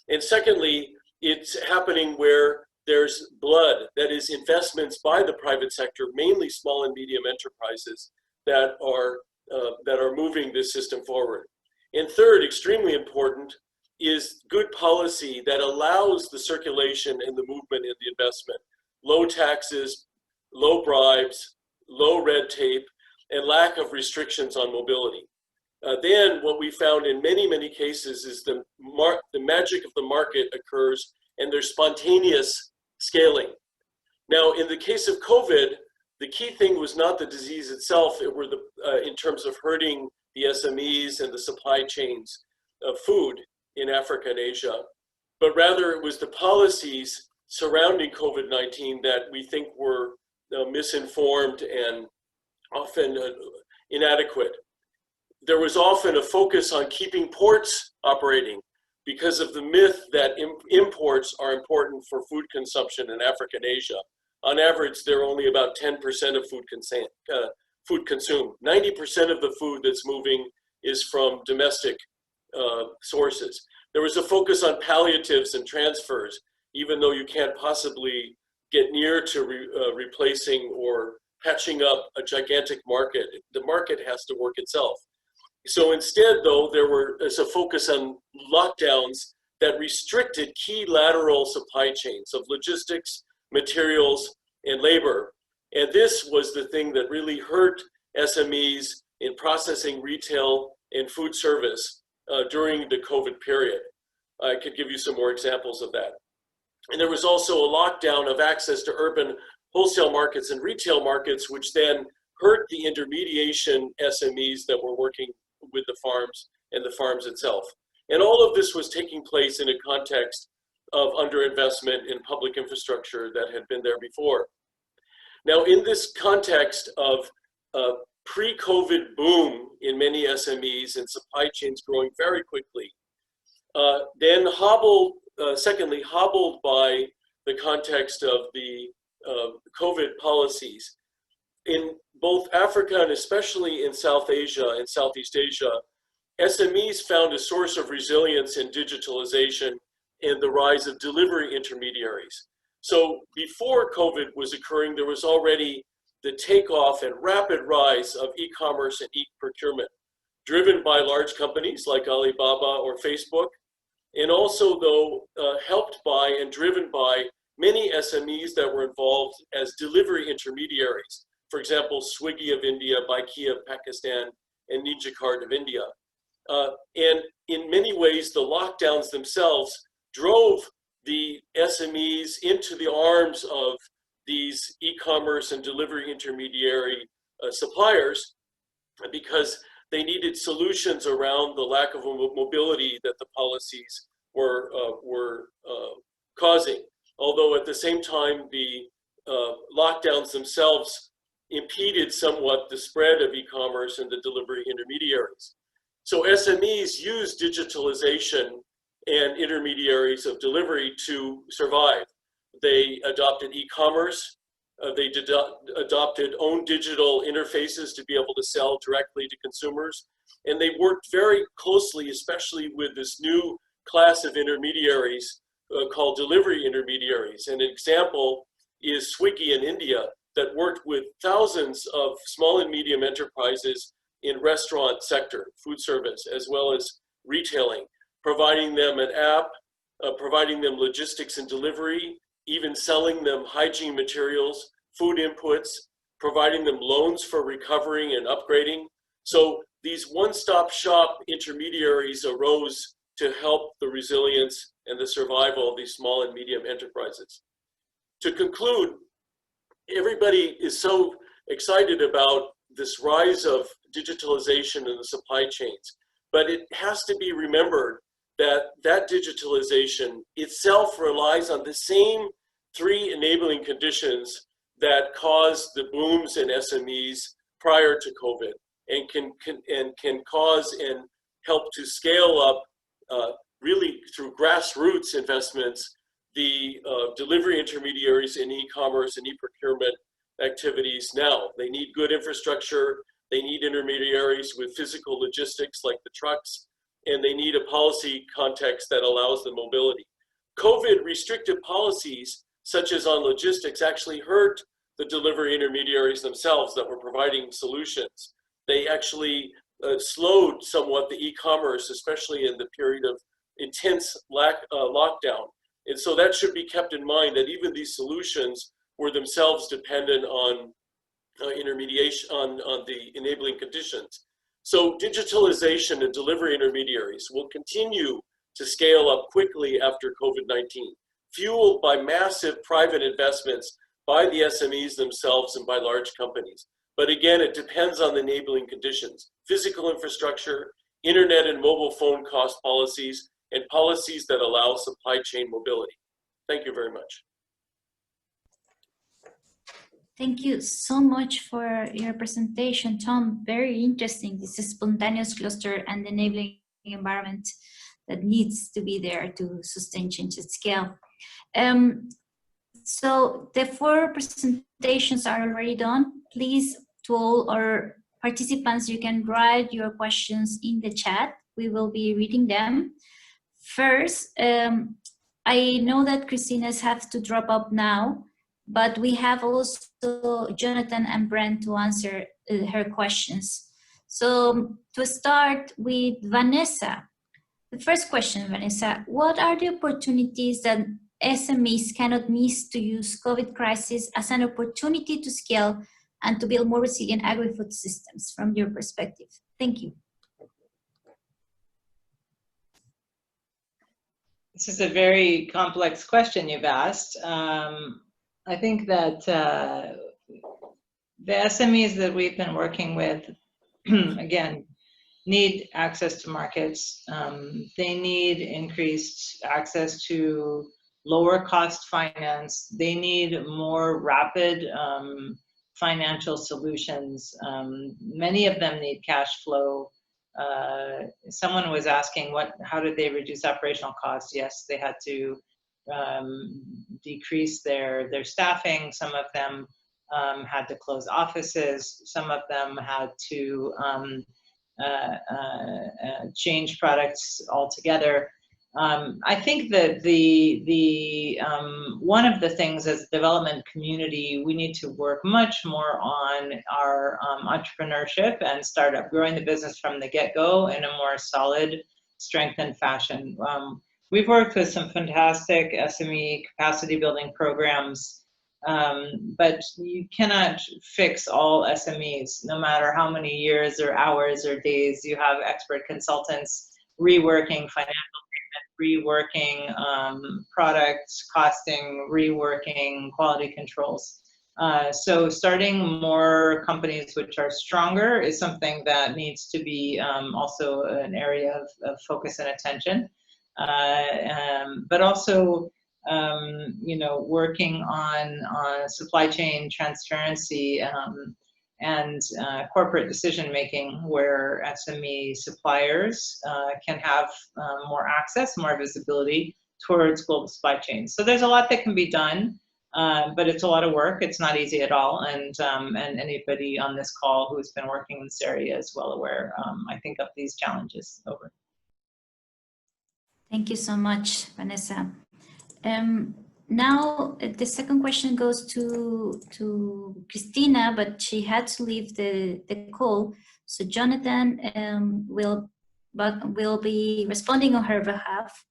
And secondly, it's happening where there's blood, that is investments by the private sector, mainly small and medium enterprises that are moving this system forward. And third, extremely important, is good policy that allows the circulation and the movement and the investment. Low taxes, low bribes, low red tape, and lack of restrictions on mobility. Then what we found in many, many cases is the magic of the market occurs and there's spontaneous scaling. Now, in the case of COVID, the key thing was not the disease itself, it were in terms of hurting the SMEs and the supply chains of food in Africa and Asia, but rather it was the policies surrounding COVID-19 that we think were misinformed and often inadequate. There was often a focus on keeping ports operating because of the myth that imports are important for food consumption in Africa and Asia. On average, they're only about 10% of food consumed. 90% of the food that's moving is from domestic sources. There was a focus on palliatives and transfers, even though you can't possibly get near to replacing or patching up a gigantic market. The market has to work itself. So instead, though, there was a focus on lockdowns that restricted key lateral supply chains of logistics, materials, and labor. And this was the thing that really hurt SMEs in processing, retail, and food service during the COVID period. I could give you some more examples of that. And there was also a lockdown of access to urban wholesale markets and retail markets, which then hurt the intermediation SMEs that were working with the farms and the farms itself. And all of this was taking place in a context of underinvestment in public infrastructure that had been there before. Now, in this context of pre-COVID boom in many SMEs and supply chains growing very quickly, then secondly, hobbled by the context of the COVID policies. In both Africa and especially in South Asia and Southeast Asia, SMEs found a source of resilience in digitalization and the rise of delivery intermediaries. So before COVID was occurring, there was already the takeoff and rapid rise of e-commerce and e-procurement, driven by large companies like Alibaba or Facebook, and also though helped by and driven by many SMEs that were involved as delivery intermediaries. For example, Swiggy of India, Baikia of Pakistan, and Ninjacart of India. And in many ways, the lockdowns themselves drove the SMEs into the arms of these e-commerce and delivery intermediary suppliers because they needed solutions around the lack of mobility that the policies were causing. Although at the same time, the lockdowns themselves impeded somewhat the spread of e-commerce and the delivery intermediaries. So SMEs use digitalization and intermediaries of delivery to survive. They adopted e-commerce, they adopted own digital interfaces to be able to sell directly to consumers, and they worked very closely, especially with this new class of intermediaries called delivery intermediaries. And an example is Swiggy in India that worked with thousands of small and medium enterprises in restaurant sector, food service, as well as retailing, providing them an app, providing them logistics and delivery, even selling them hygiene materials, food inputs, providing them loans for recovering and upgrading. So these one-stop shop intermediaries arose to help the resilience and the survival of these small and medium enterprises. To conclude, everybody is so excited about this rise of digitalization in the supply chains, but it has to be remembered that that digitalization itself relies on the same three enabling conditions that caused the booms in SMEs prior to COVID. and can cause and help to scale up really through grassroots investments the delivery intermediaries in e-commerce and e-procurement activities now. They need good infrastructure, they need intermediaries with physical logistics like the trucks, and they need a policy context that allows the mobility. COVID restrictive policies, such as on logistics, actually hurt the delivery intermediaries themselves that were providing solutions. They actually slowed somewhat the e-commerce, especially in the period of intense lockdown. And so that should be kept in mind, that even these solutions were themselves dependent on intermediation, on the enabling conditions. So digitalization and delivery intermediaries will continue to scale up quickly after COVID-19, fueled by massive private investments by the SMEs themselves and by large companies. But again, it depends on the enabling conditions: physical infrastructure, internet and mobile phone cost policies, and policies that allow supply chain mobility. Thank you very much. Thank you so much for your presentation, Tom. Very interesting. This is spontaneous cluster and enabling environment that needs to be there to sustain change at scale. So the 4 presentations are already done. Please, to all our participants, you can write your questions in the chat. We will be reading them. First, I know that Christina's have to drop up now, but we have also Jonathan and Brent to answer her questions. So to start with Vanessa, the first question, Vanessa, what are the opportunities that SMEs cannot miss to use COVID crisis as an opportunity to scale and to build more resilient agri-food systems from your perspective? Thank you. This is a very complex question you've asked. I think that the SMEs that we've been working with, again, need access to markets. They need increased access to lower cost finance. They need more rapid financial solutions. Many of them need cash flow. Someone was asking how did they reduce operational costs? Yes, they had to decrease their staffing. Some of them had to close offices. Some of them had to change products altogether. I think that one of the things as a development community, we need to work much more on our entrepreneurship and startup, growing the business from the get-go in a more solid, strengthened fashion. We've worked with some fantastic SME capacity building programs, but you cannot fix all SMEs, no matter how many years or hours or days you have expert consultants reworking financial reworking products, costing, reworking quality controls. So starting more companies which are stronger is something that needs to be also an area of focus and attention. But also, you know, working on supply chain transparency and corporate decision making, where SME suppliers can have more access, more visibility towards global supply chains. So there's a lot that can be done, but it's a lot of work. It's not easy at all, and anybody on this call who has been working in this area is well aware, I think, of these challenges. Over. Thank you so much, Vanessa. Now the second question goes to Christina, but she had to leave the call. So Jonathan will be responding on her behalf.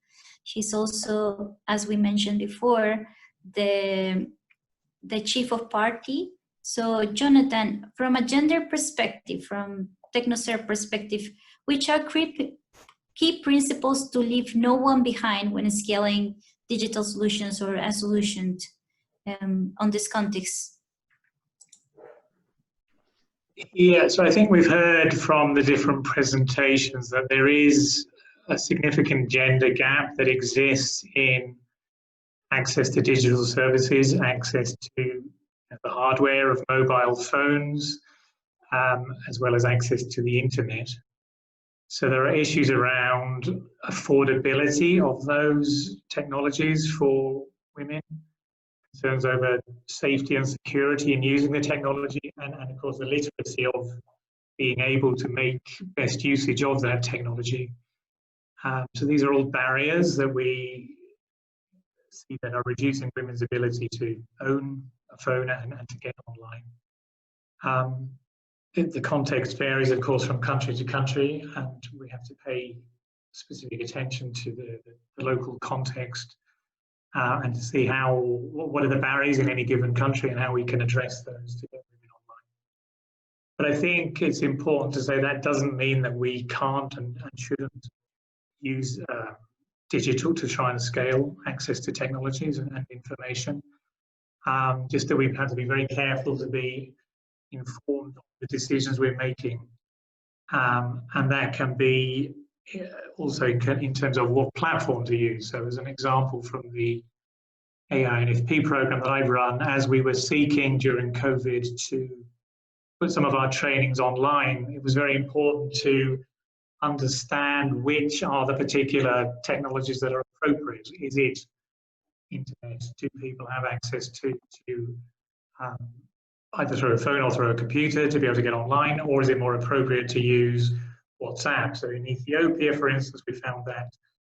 She's also, as we mentioned before, the chief of party. So Jonathan, from a gender perspective, from TechnoServe perspective, which are key principles to leave no one behind when scaling digital solutions or a solution on this context? Yeah, so I think we've heard from the different presentations that there is a significant gender gap that exists in access to digital services, access to the hardware of mobile phones, as well as access to the internet. So there are issues around affordability of those technologies for women, concerns over safety and security in using the technology, and of course the literacy of being able to make best usage of that technology. So these are all barriers that we see that are reducing women's ability to own a phone and to get online. The context varies, of course, from country to country, and we have to pay specific attention to the local context and to see what are the barriers in any given country and how we can address those to get women online. But I think it's important to say that doesn't mean that we can't and shouldn't use digital to try and scale access to technologies and information. Just that we have to be very careful to be informed of the decisions we're making. And that can be also in terms of what platform to use. So as an example from the AI NFP program that I've run, as we were seeking during COVID to put some of our trainings online, it was very important to understand which are the particular technologies that are appropriate. Is it internet? Do people have access to either through a phone or through a computer to be able to get online, or is it more appropriate to use WhatsApp? So in Ethiopia, for instance, we found that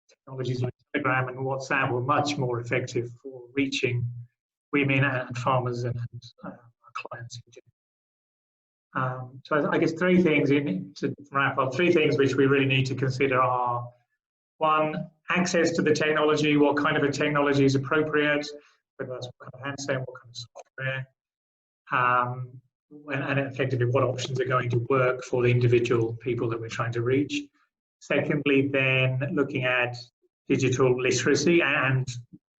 technologies like Telegram and WhatsApp were much more effective for reaching women and farmers and our clients in general. So I guess three things, to wrap up, three things which we really need to consider are: one, access to the technology, what kind of a technology is appropriate, whether that's what kind of handset, what kind of software, and effectively what options are going to work for the individual people that we're trying to reach. Secondly, then looking at digital literacy and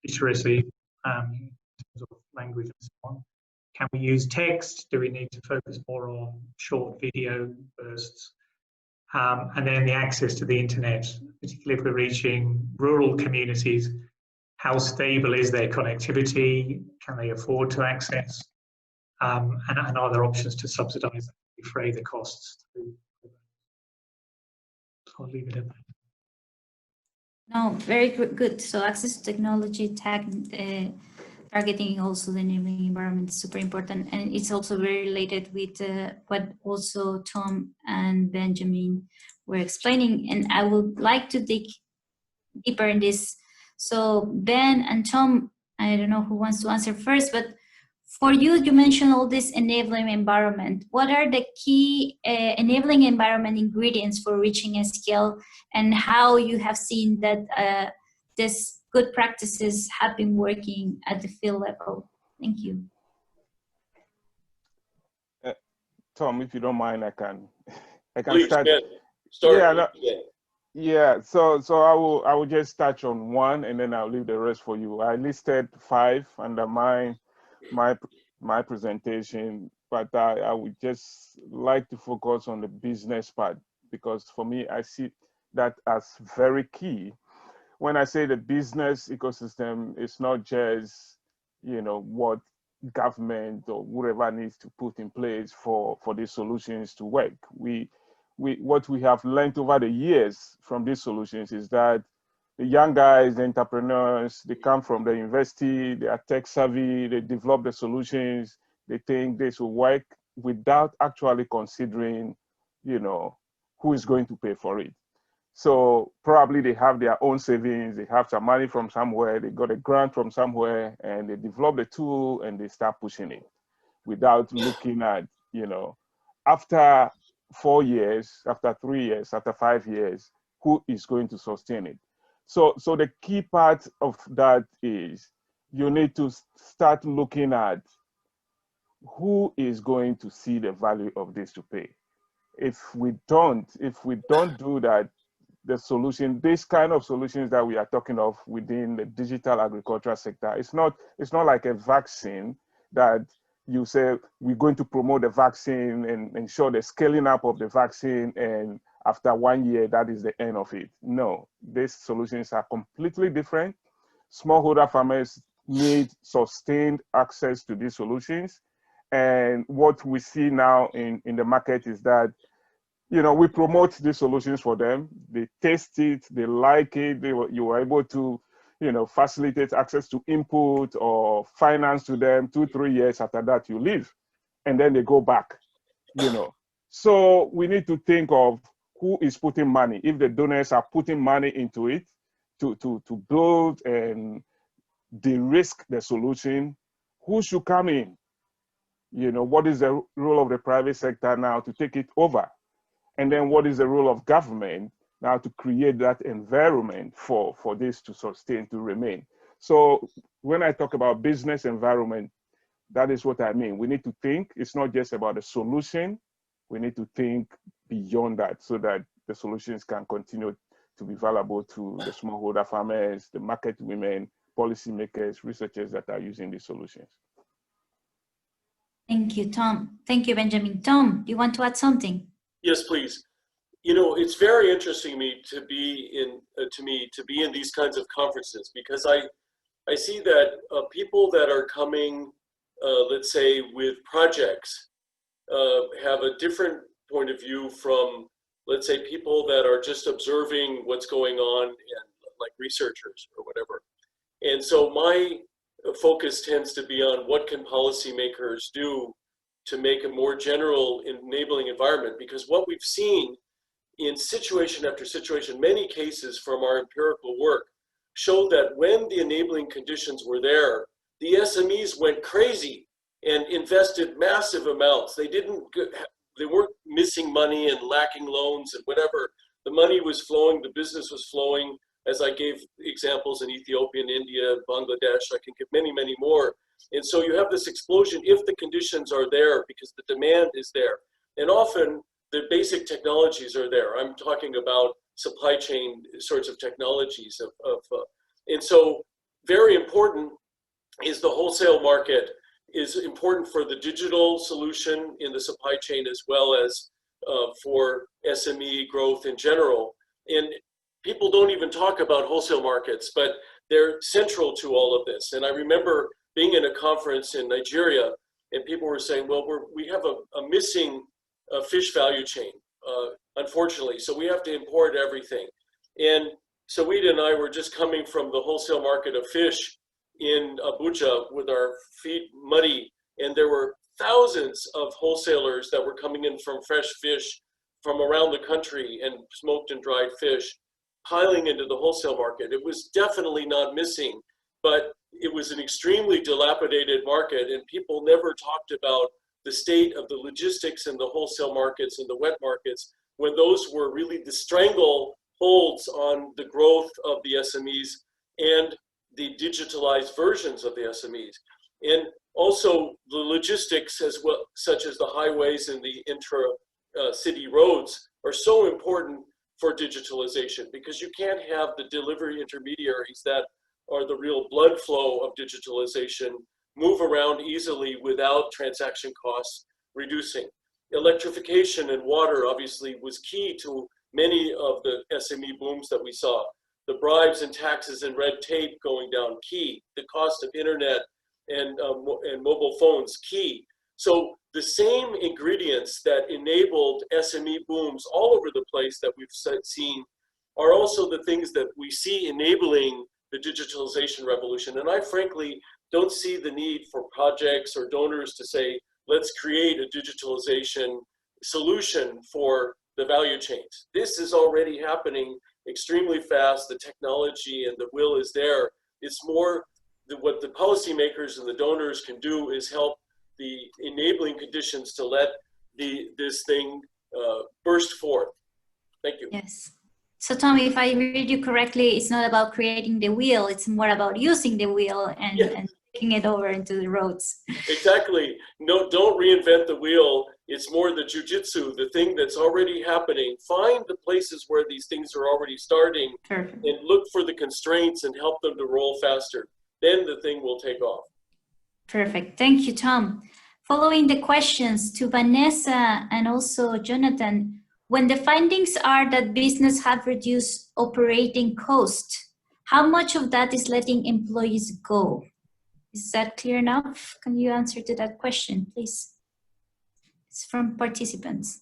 literacy in terms of language and so on. Can we use text? Do we need to focus more on short video bursts? And then the access to the internet, particularly if we're reaching rural communities, how stable is their connectivity? Can they afford to access? And are there options to subsidize and defray the costs? So I'll leave it at that. No, very good. So access to technology, targeting also the enabling environment is super important. And it's also very related with what also Tom and Benjamin were explaining. And I would like to dig deeper in this. So Ben and Tom, I don't know who wants to answer first, but for you, you mentioned all this enabling environment. What are the key enabling environment ingredients for reaching a scale, and how you have seen that this good practices have been working at the field level? Thank you. Tom, if you don't mind, I can Please, start. Ben, start. Yeah, no, yeah. So I will just touch on one, and then I'll leave the rest for you. I listed 5 under my presentation, but I would just like to focus on the business part, because for me, I see that as very key. When I say the business ecosystem, it's not just, what government or whatever needs to put in place for these solutions to work. What we have learned over the years from these solutions is that the young guys, the entrepreneurs, they come from the university, they are tech savvy, they develop the solutions, they think this will work without actually considering, who is going to pay for it. So probably they have their own savings, they have some money from somewhere, they got a grant from somewhere, and they develop the tool and they start pushing it without looking at, after 4 years, after 3 years, after 5 years, who is going to sustain it. So the key part of that is you need to start looking at who is going to see the value of this to pay. If we don't do that, the solution, this kind of solutions that we are talking of within the digital agriculture sector, it's not like a vaccine that you say we're going to promote the vaccine and ensure the scaling up of the vaccine, and after 1 year, that is the end of it. No, these solutions are completely different. Smallholder farmers need sustained access to these solutions. And what we see now in the market is that, we promote these solutions for them. They taste it, they like it. You were able to, facilitate access to input or finance to them. 2-3 years after that, you leave, and then they go back. So we need to think of who is putting money. If the donors are putting money into it to build and de-risk the solution, who should come in? What is the role of the private sector now to take it over? And then what is the role of government now to create that environment for this to sustain, to remain? So when I talk about business environment, that is what I mean. We need to think, it's not just about the solution, we need to think beyond that so that the solutions can continue to be valuable to the smallholder farmers, the market women, policymakers, researchers that are using these solutions. Thank you, Tom. Thank you, Benjamin. Tom, do you want to add something? Yes, please. It's very interesting to be in these kinds of conferences, because I see that people that are coming, let's say, with projects have a different point of view from, let's say, people that are just observing what's going on, and like researchers or whatever. And so my focus tends to be on what can policymakers do to make a more general enabling environment, because what we've seen in situation after situation, many cases from our empirical work showed that when the enabling conditions were there, the SMEs went crazy and invested massive amounts. They weren't missing money and lacking loans and whatever. The money was flowing, the business was flowing, as I gave examples in Ethiopia and India, Bangladesh. I can give many, many more. And so you have this explosion if the conditions are there, because the demand is there. And often the basic technologies are there. I'm talking about supply chain sorts of technologies. And so very important is the wholesale market is important for the digital solution in the supply chain, as well as for SME growth in general. And people don't even talk about wholesale markets, but they're central to all of this. And I remember being in a conference in Nigeria, and people were saying, well, we have a missing fish value chain, unfortunately, so we have to import everything. And Saweet and I were just coming from the wholesale market of fish in Abuja with our feet muddy, and there were thousands of wholesalers that were coming in from fresh fish from around the country and smoked and dried fish piling into the wholesale market. It was definitely not missing, but it was an extremely dilapidated market, and people never talked about the state of the logistics in the wholesale markets and the wet markets, when those were really the strangleholds on the growth of the SMEs and the digitalized versions of the SMEs. And also the logistics as well, such as the highways and the intra-city roads, are so important for digitalization, because you can't have the delivery intermediaries that are the real blood flow of digitalization move around easily without transaction costs reducing. Electrification and water obviously was key to many of the SME booms that we saw. The bribes and taxes and red tape going down, key. The cost of internet and mobile phones, key. So the same ingredients that enabled SME booms all over the place that we've seen are also the things that we see enabling the digitalization revolution. And I frankly don't see the need for projects or donors to say, let's create a digitalization solution for the value chains. This is already happening extremely fast. The technology and the will is there. It's more what the policymakers and the donors can do is help the enabling conditions to let this thing burst forth. Thank you. Yes. So Tom, if I read you correctly, it's not about creating the wheel, it's more about using the wheel and, and taking it over into the roads. Exactly. No, don't reinvent the wheel. It's more the jujitsu, the thing that's already happening. Find the places where these things are already starting. Perfect. And look for the constraints and help them to roll faster. Then the thing will take off. Perfect. Thank you, Tom. Following the questions to Vanessa and also Jonathan, when the findings are that business have reduced operating cost, how much of that is letting employees go? Is that clear enough? Can you answer to that question, please? It's from participants.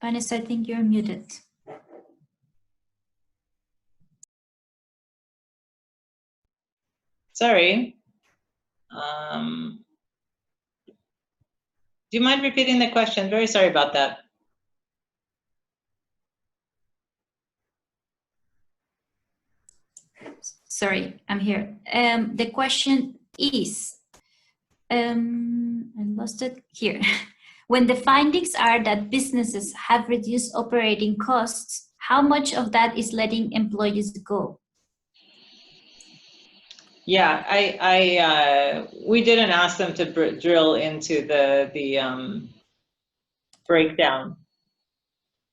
Vanessa, I think you're muted. Sorry. Do you mind repeating the question? Very sorry about that. Sorry, I'm here. The question is, I lost it here. When the findings are that businesses have reduced operating costs, how much of that is letting employees go? Yeah, we didn't ask them to drill into the breakdown,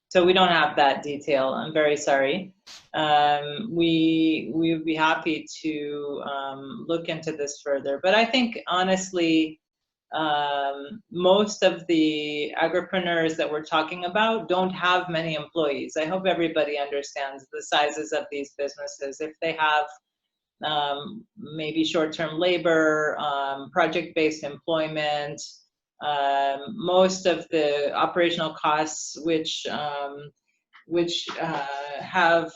so we don't have that detail. I'm very sorry. We would be happy to look into this further, but I think honestly, most of the agripreneurs that we're talking about don't have many employees. I hope everybody understands the sizes of these businesses. If they have maybe short-term labor, project-based employment, most of the operational costs which have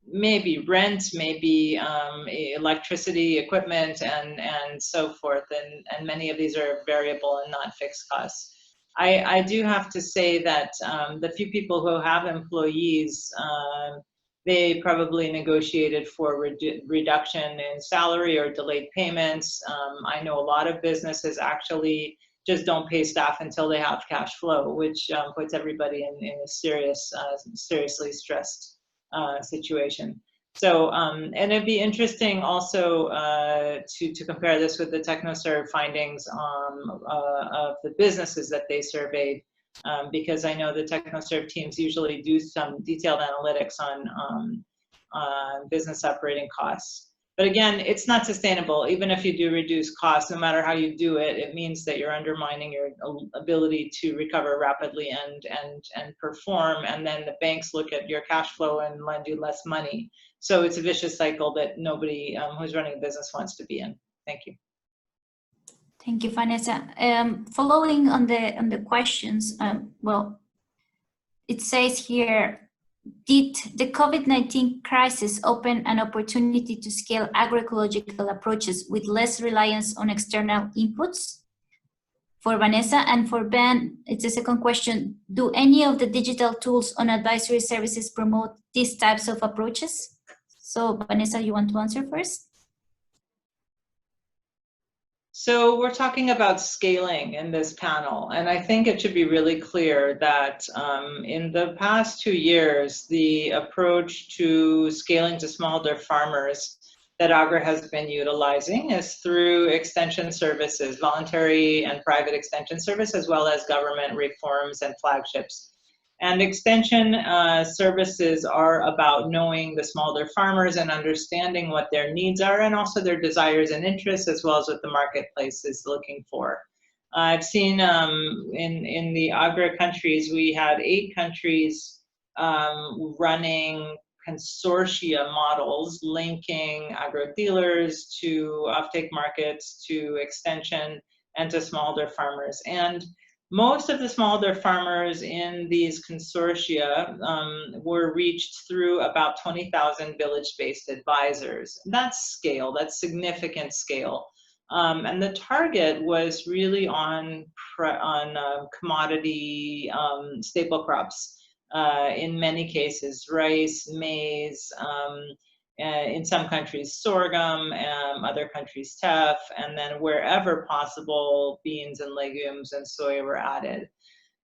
maybe rent, maybe electricity, equipment, and so forth, and many of these are variable and not fixed costs. I do have to say that the few people who have employees, they probably negotiated for reduction in salary or delayed payments. I know a lot of businesses actually just don't pay staff until they have cash flow, which puts everybody in a seriously stressed situation. So, and it'd be interesting also to compare this with the TechnoServe findings of the businesses that they surveyed, because I know the TechnoServe teams usually do some detailed analytics on business operating costs. But again, it's not sustainable. Even if you do reduce costs, no matter how you do it, it means that you're undermining your ability to recover rapidly and perform. And then the banks look at your cash flow and lend you less money. So it's a vicious cycle that nobody who's running a business wants to be in. Thank you. Thank you, Vanessa. Following on the questions, well, it says here, did the COVID-19 crisis open an opportunity to scale agroecological approaches with less reliance on external inputs? For Vanessa, and for Ben, it's a second question. Do any of the digital tools on advisory services promote these types of approaches? So Vanessa, you want to answer first? So we're talking about scaling in this panel, and I think it should be really clear that in the past 2 years, the approach to scaling to smallholder farmers that AGRA has been utilizing is through extension services, voluntary and private extension service, as well as government reforms and flagships. And extension services are about knowing the smallholder farmers and understanding what their needs are and also their desires and interests, as well as what the marketplace is looking for. I've seen in the AGRA countries, we had 8 countries running consortia models linking agro dealers to offtake markets, to extension, and to smallholder farmers. And most of the smallholder farmers in these consortia were reached through about 20,000 village-based advisors. That's scale, that's significant scale. And the target was really on commodity staple crops. In many cases, rice, maize, in some countries sorghum, other countries teff, and then wherever possible, beans and legumes and soy were added.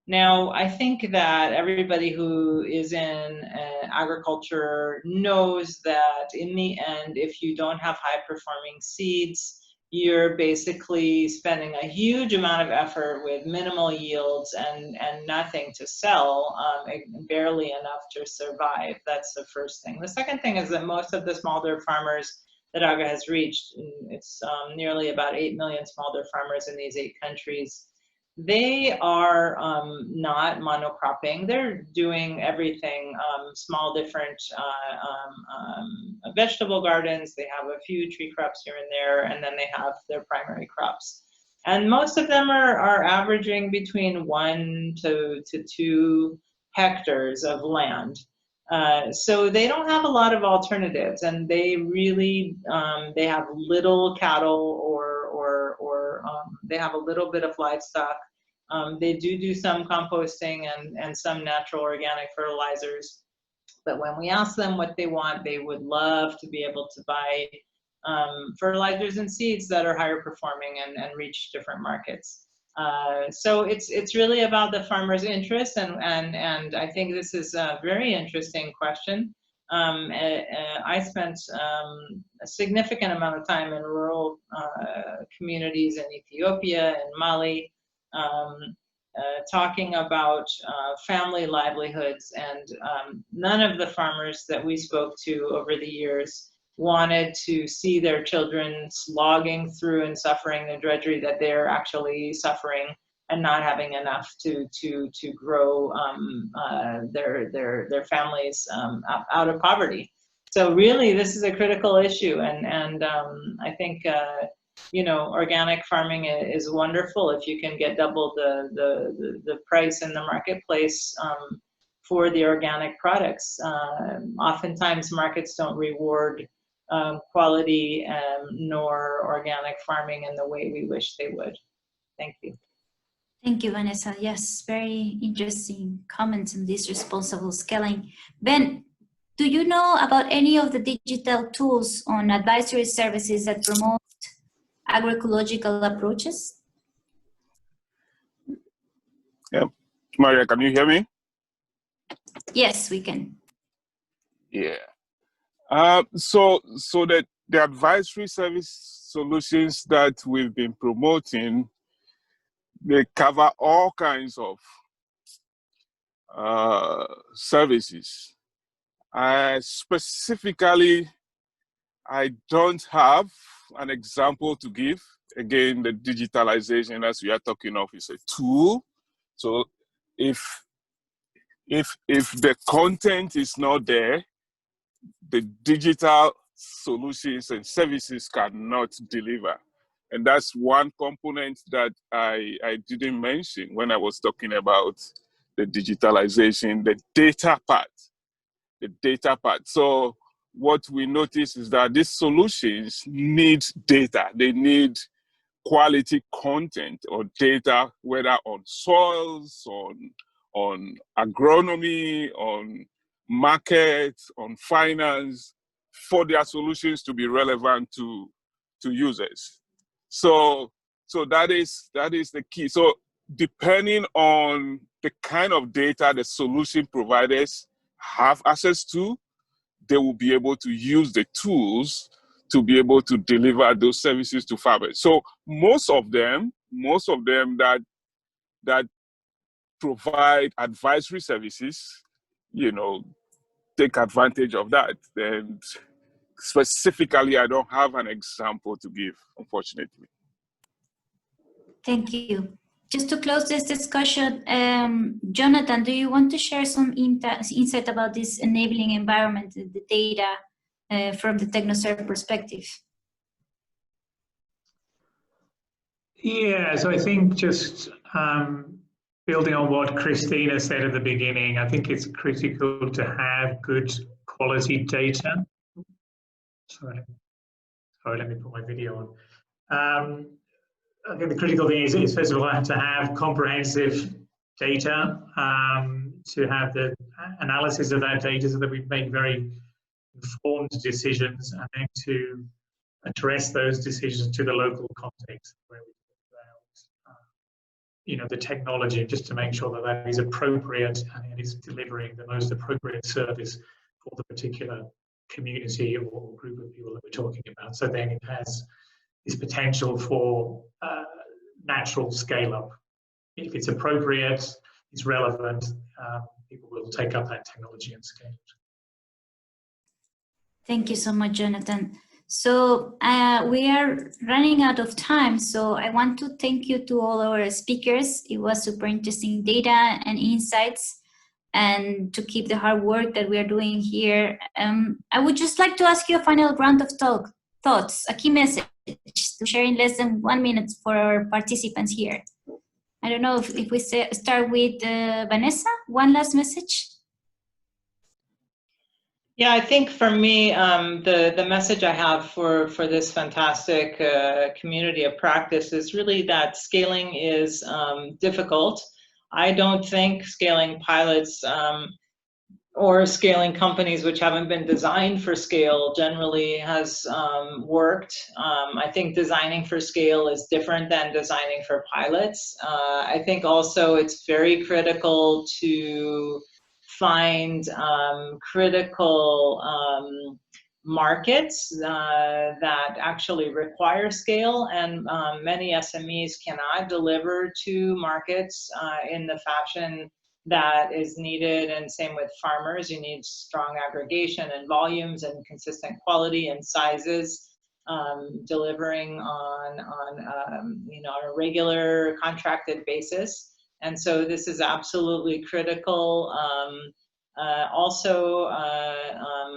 Now, I think that everybody who is in agriculture knows that in the end, if you don't have high-performing seeds, you're basically spending a huge amount of effort with minimal yields and nothing to sell, barely enough to survive. That's the first thing. The second thing is that most of the smallholder farmers that AGRA has reached, it's nearly about 8 million smallholder farmers in these 8 countries, they are not monocropping. They're doing everything, small different vegetable gardens. They have a few tree crops here and there, and then they have their primary crops. And most of them are averaging between 1 to 2 hectares of land. So they don't have a lot of alternatives, and they really, they have little cattle or they have a little bit of livestock. They do some composting and some natural organic fertilizers. But when we ask them what they want, they would love to be able to buy fertilizers and seeds that are higher performing and reach different markets. So it's really about the farmer's interest, and I think this is a very interesting question. I spent a significant amount of time in rural communities in Ethiopia and Mali, talking about family livelihoods, and none of the farmers that we spoke to over the years wanted to see their children slogging through and suffering the drudgery that they're actually suffering and not having enough to grow their families out of poverty. So really, this is a critical issue, and I think you know, organic farming is wonderful if you can get double the price in the marketplace for the organic products. Oftentimes, markets don't reward quality nor organic farming in the way we wish they would. Thank you. Thank you, Vanessa. Yes, very interesting comments on this responsible scaling. Ben, do you know about any of the digital tools on advisory services that promote agroecological approaches? Yeah, Maria, can you hear me? Yes, we can. Yeah. So the advisory service solutions that we've been promoting, they cover all kinds of services. Specifically, I don't have an example to give. Again, the digitalization, as we are talking of, is a tool. So if the content is not there, the digital solutions and services cannot deliver. And that's one component that I didn't mention when I was talking about the digitalization, the data part. The data part. So what we notice is that these solutions need data. They need quality content or data, whether on soils, on agronomy, on markets, on finance, for their solutions to be relevant to users. So that is the key. So depending on the kind of data the solution providers have access to, they will be able to use the tools to be able to deliver those services to farmers. So most of them that provide advisory services, you know, take advantage of that. And specifically, I don't have an example to give, unfortunately. Thank you. Just to close this discussion, Jonathan, do you want to share some insight about this enabling environment, the data from the TechnoServe perspective? Yeah, so I think just building on what Christina said at the beginning, I think it's critical to have good quality data. Sorry, let me put my video on. I think the critical thing is first of all, to have comprehensive data, to have the analysis of that data so that we make very informed decisions, and then to address those decisions to the local context where we talk about, you know, the technology, just to make sure that that is appropriate and it is delivering the most appropriate service for the particular community or group of people that we're talking about. So then it has this potential for natural scale up. If it's appropriate, it's relevant, people will take up that technology and scale it. Thank you so much, Jonathan. So we are running out of time, so I want to thank you to all our speakers. It was super interesting data and insights, and to keep the hard work that we are doing here. I would just like to ask you a final round of thoughts, a key message to share in less than 1 minute for our participants here. I don't know if we start with Vanessa, one last message. Yeah, I think for me, the message I have for this fantastic community of practice is really that scaling is difficult. I don't think scaling pilots or scaling companies which haven't been designed for scale generally has worked. I think designing for scale is different than designing for pilots. I think also it's very critical to find critical markets that actually require scale, and many SMEs cannot deliver to markets in the fashion that is needed, and same with farmers. You need strong aggregation and volumes and consistent quality and sizes, delivering on a regular contracted basis. And so this is absolutely critical.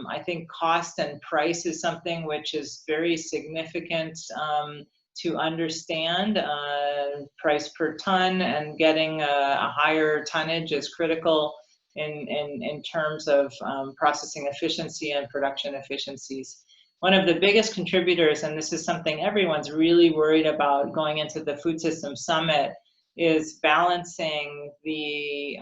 I think cost and price is something which is very significant to understand. Price per ton, and getting a higher tonnage is critical in terms of processing efficiency and production efficiencies. One of the biggest contributors, and this is something everyone's really worried about going into the Food Systems Summit, is balancing the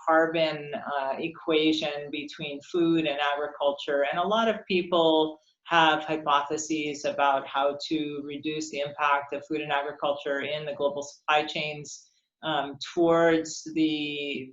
carbon equation between food and agriculture. And a lot of people have hypotheses about how to reduce the impact of food and agriculture in the global supply chains towards the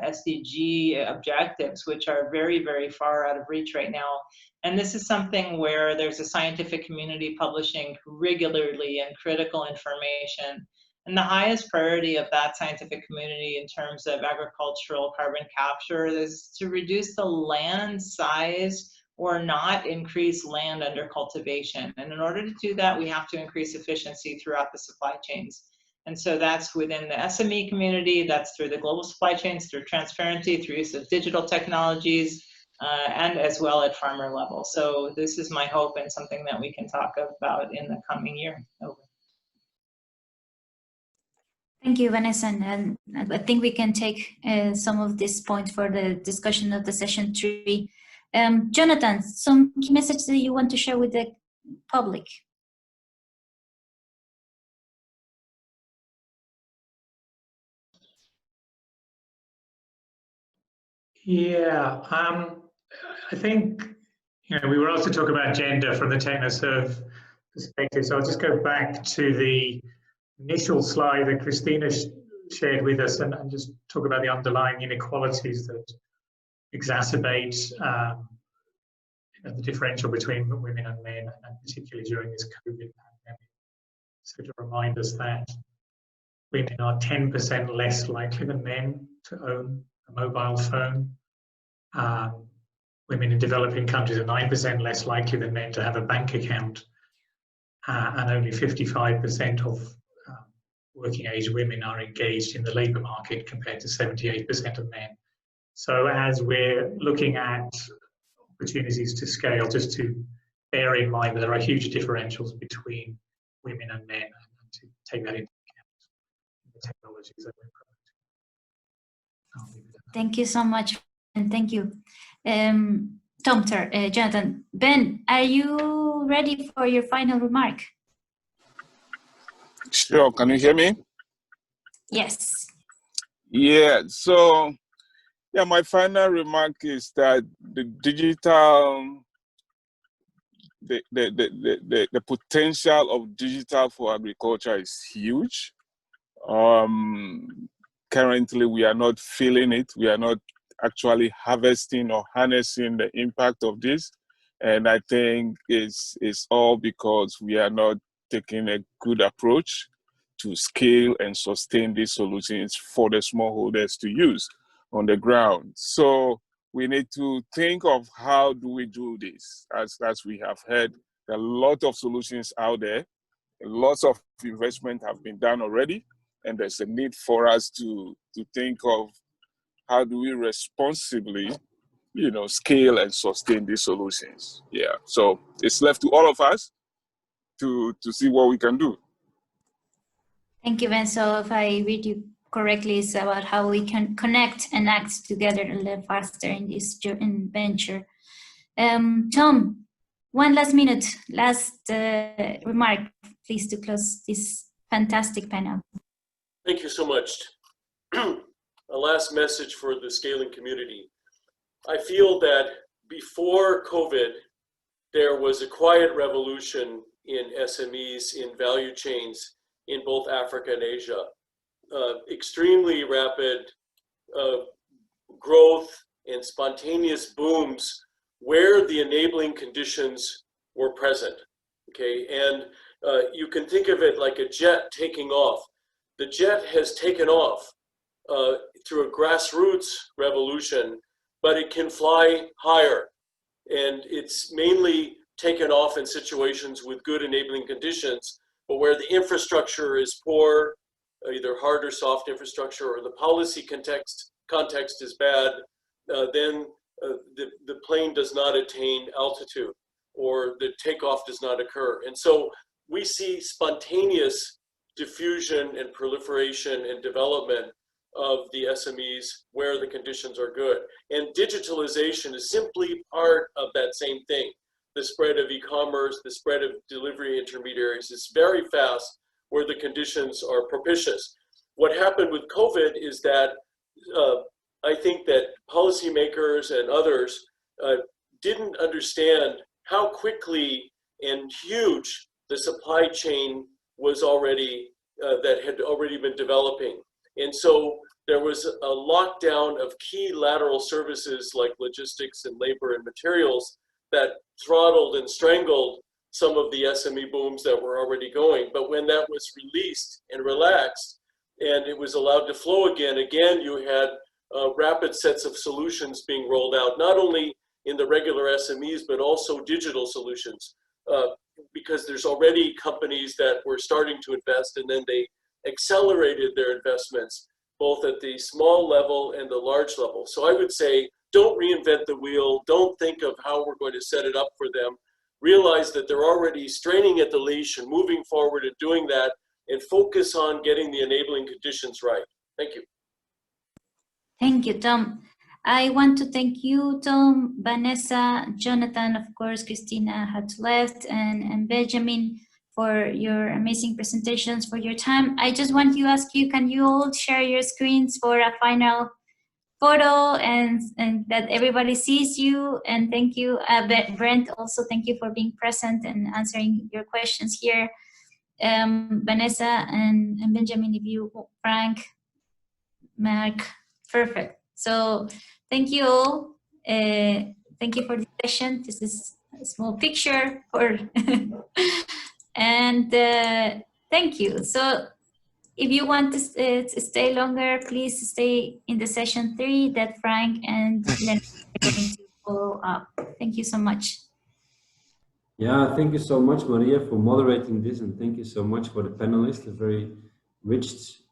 SDG objectives, which are very, very far out of reach right now. And this is something where there's a scientific community publishing regularly and critical information. And the highest priority of that scientific community in terms of agricultural carbon capture is to reduce the land size or not increase land under cultivation. And in order to do that, we have to increase efficiency throughout the supply chains. And so that's within the SME community, that's through the global supply chains, through transparency, through use of digital technologies, and as well at farmer level. So this is my hope, and something that we can talk about in the coming year. Over. Thank you, Vanessa. And I think we can take some of these points for the discussion of the session 3. Jonathan, some key messages that you want to share with the public? Yeah, I think, we were asked to talk about gender from the TechnoServe perspective. So I'll just go back to the initial slide that Christina shared with us and just talk about the underlying inequalities that exacerbate the differential between women and men, and particularly during this COVID pandemic. So to remind us that women are 10% less likely than men to own a mobile phone. Women in developing countries are 9% less likely than men to have a bank account, and only 55% of working age women are engaged in the labour market compared to 78% of men. So as we're looking at opportunities to scale, just to bear in mind that there are huge differentials between women and men, and to take that into account in the technologies that we're promoting. Thank you so much, and thank you. Jonathan, Ben, are you ready for your final remark? Sure, can you hear me? Yes. Yeah, so my final remark is that the digital, the potential of digital for agriculture is huge. Currently, we are not feeling it. We are not actually harvesting or harnessing the impact of this. And I think it's all because we are not taking a good approach to scale and sustain these solutions for the smallholders to use on the ground. So we need to think of how do we do this. As we have heard, there are a lot of solutions out there. Lots of investment have been done already, and there's a need for us to think of how do we responsibly, scale and sustain these solutions. Yeah, so it's left to all of us to see what we can do. Thank you, Ben. So if I read you correctly, it's about how we can connect and act together a little faster in this venture. Tom, one last minute, last remark, please, to close this fantastic panel. Thank you so much. A last message for the scaling community. I feel that before COVID, there was a quiet revolution in SMEs, in value chains in both Africa and Asia. Extremely rapid growth and spontaneous booms where the enabling conditions were present, okay? And you can think of it like a jet taking off. The jet has taken off through a grassroots revolution, but it can fly higher. And it's mainly taken off in situations with good enabling conditions, but where the infrastructure is poor, either hard or soft infrastructure, or the policy context is bad, then the plane does not attain altitude, or the takeoff does not occur. And so we see spontaneous diffusion and proliferation and development of the SMEs where the conditions are good. And digitalization is simply part of that same thing. The spread of e-commerce, the spread of delivery intermediaries is very fast where the conditions are propitious. What happened with COVID is that I think that policymakers and others didn't understand how quickly and huge the supply chain was already, that had already been developing. And so there was a lockdown of key lateral services like logistics and labor and materials that throttled and strangled some of the SME booms that were already going. But when that was released and relaxed and it was allowed to flow again, you had rapid sets of solutions being rolled out, not only in the regular SMEs, but also digital solutions, because there's already companies that were starting to invest, and then they accelerated their investments, both at the small level and the large level. So I would say, don't reinvent the wheel. Don't think of how we're going to set it up for them. Realize that they're already straining at the leash and moving forward and doing that, and focus on getting the enabling conditions right. Thank you. Thank you, Tom. I want to thank you, Tom, Vanessa, Jonathan, of course, Christina had left, and Benjamin for your amazing presentations, for your time. I just want to ask you, can you all share your screens for a final photo and that everybody sees you? And thank you, Brent, also thank you for being present and answering your questions here. Vanessa and Benjamin, if you, Frank, Mark, perfect. So thank you all. Thank you for the session. This is a small picture for, and thank you. So if you want to stay longer, please stay in the session 3 that Frank and Leonard are going to follow up. Thank you so much. Yeah, thank you so much, Maria, for moderating this, and thank you so much for the panelists. A very rich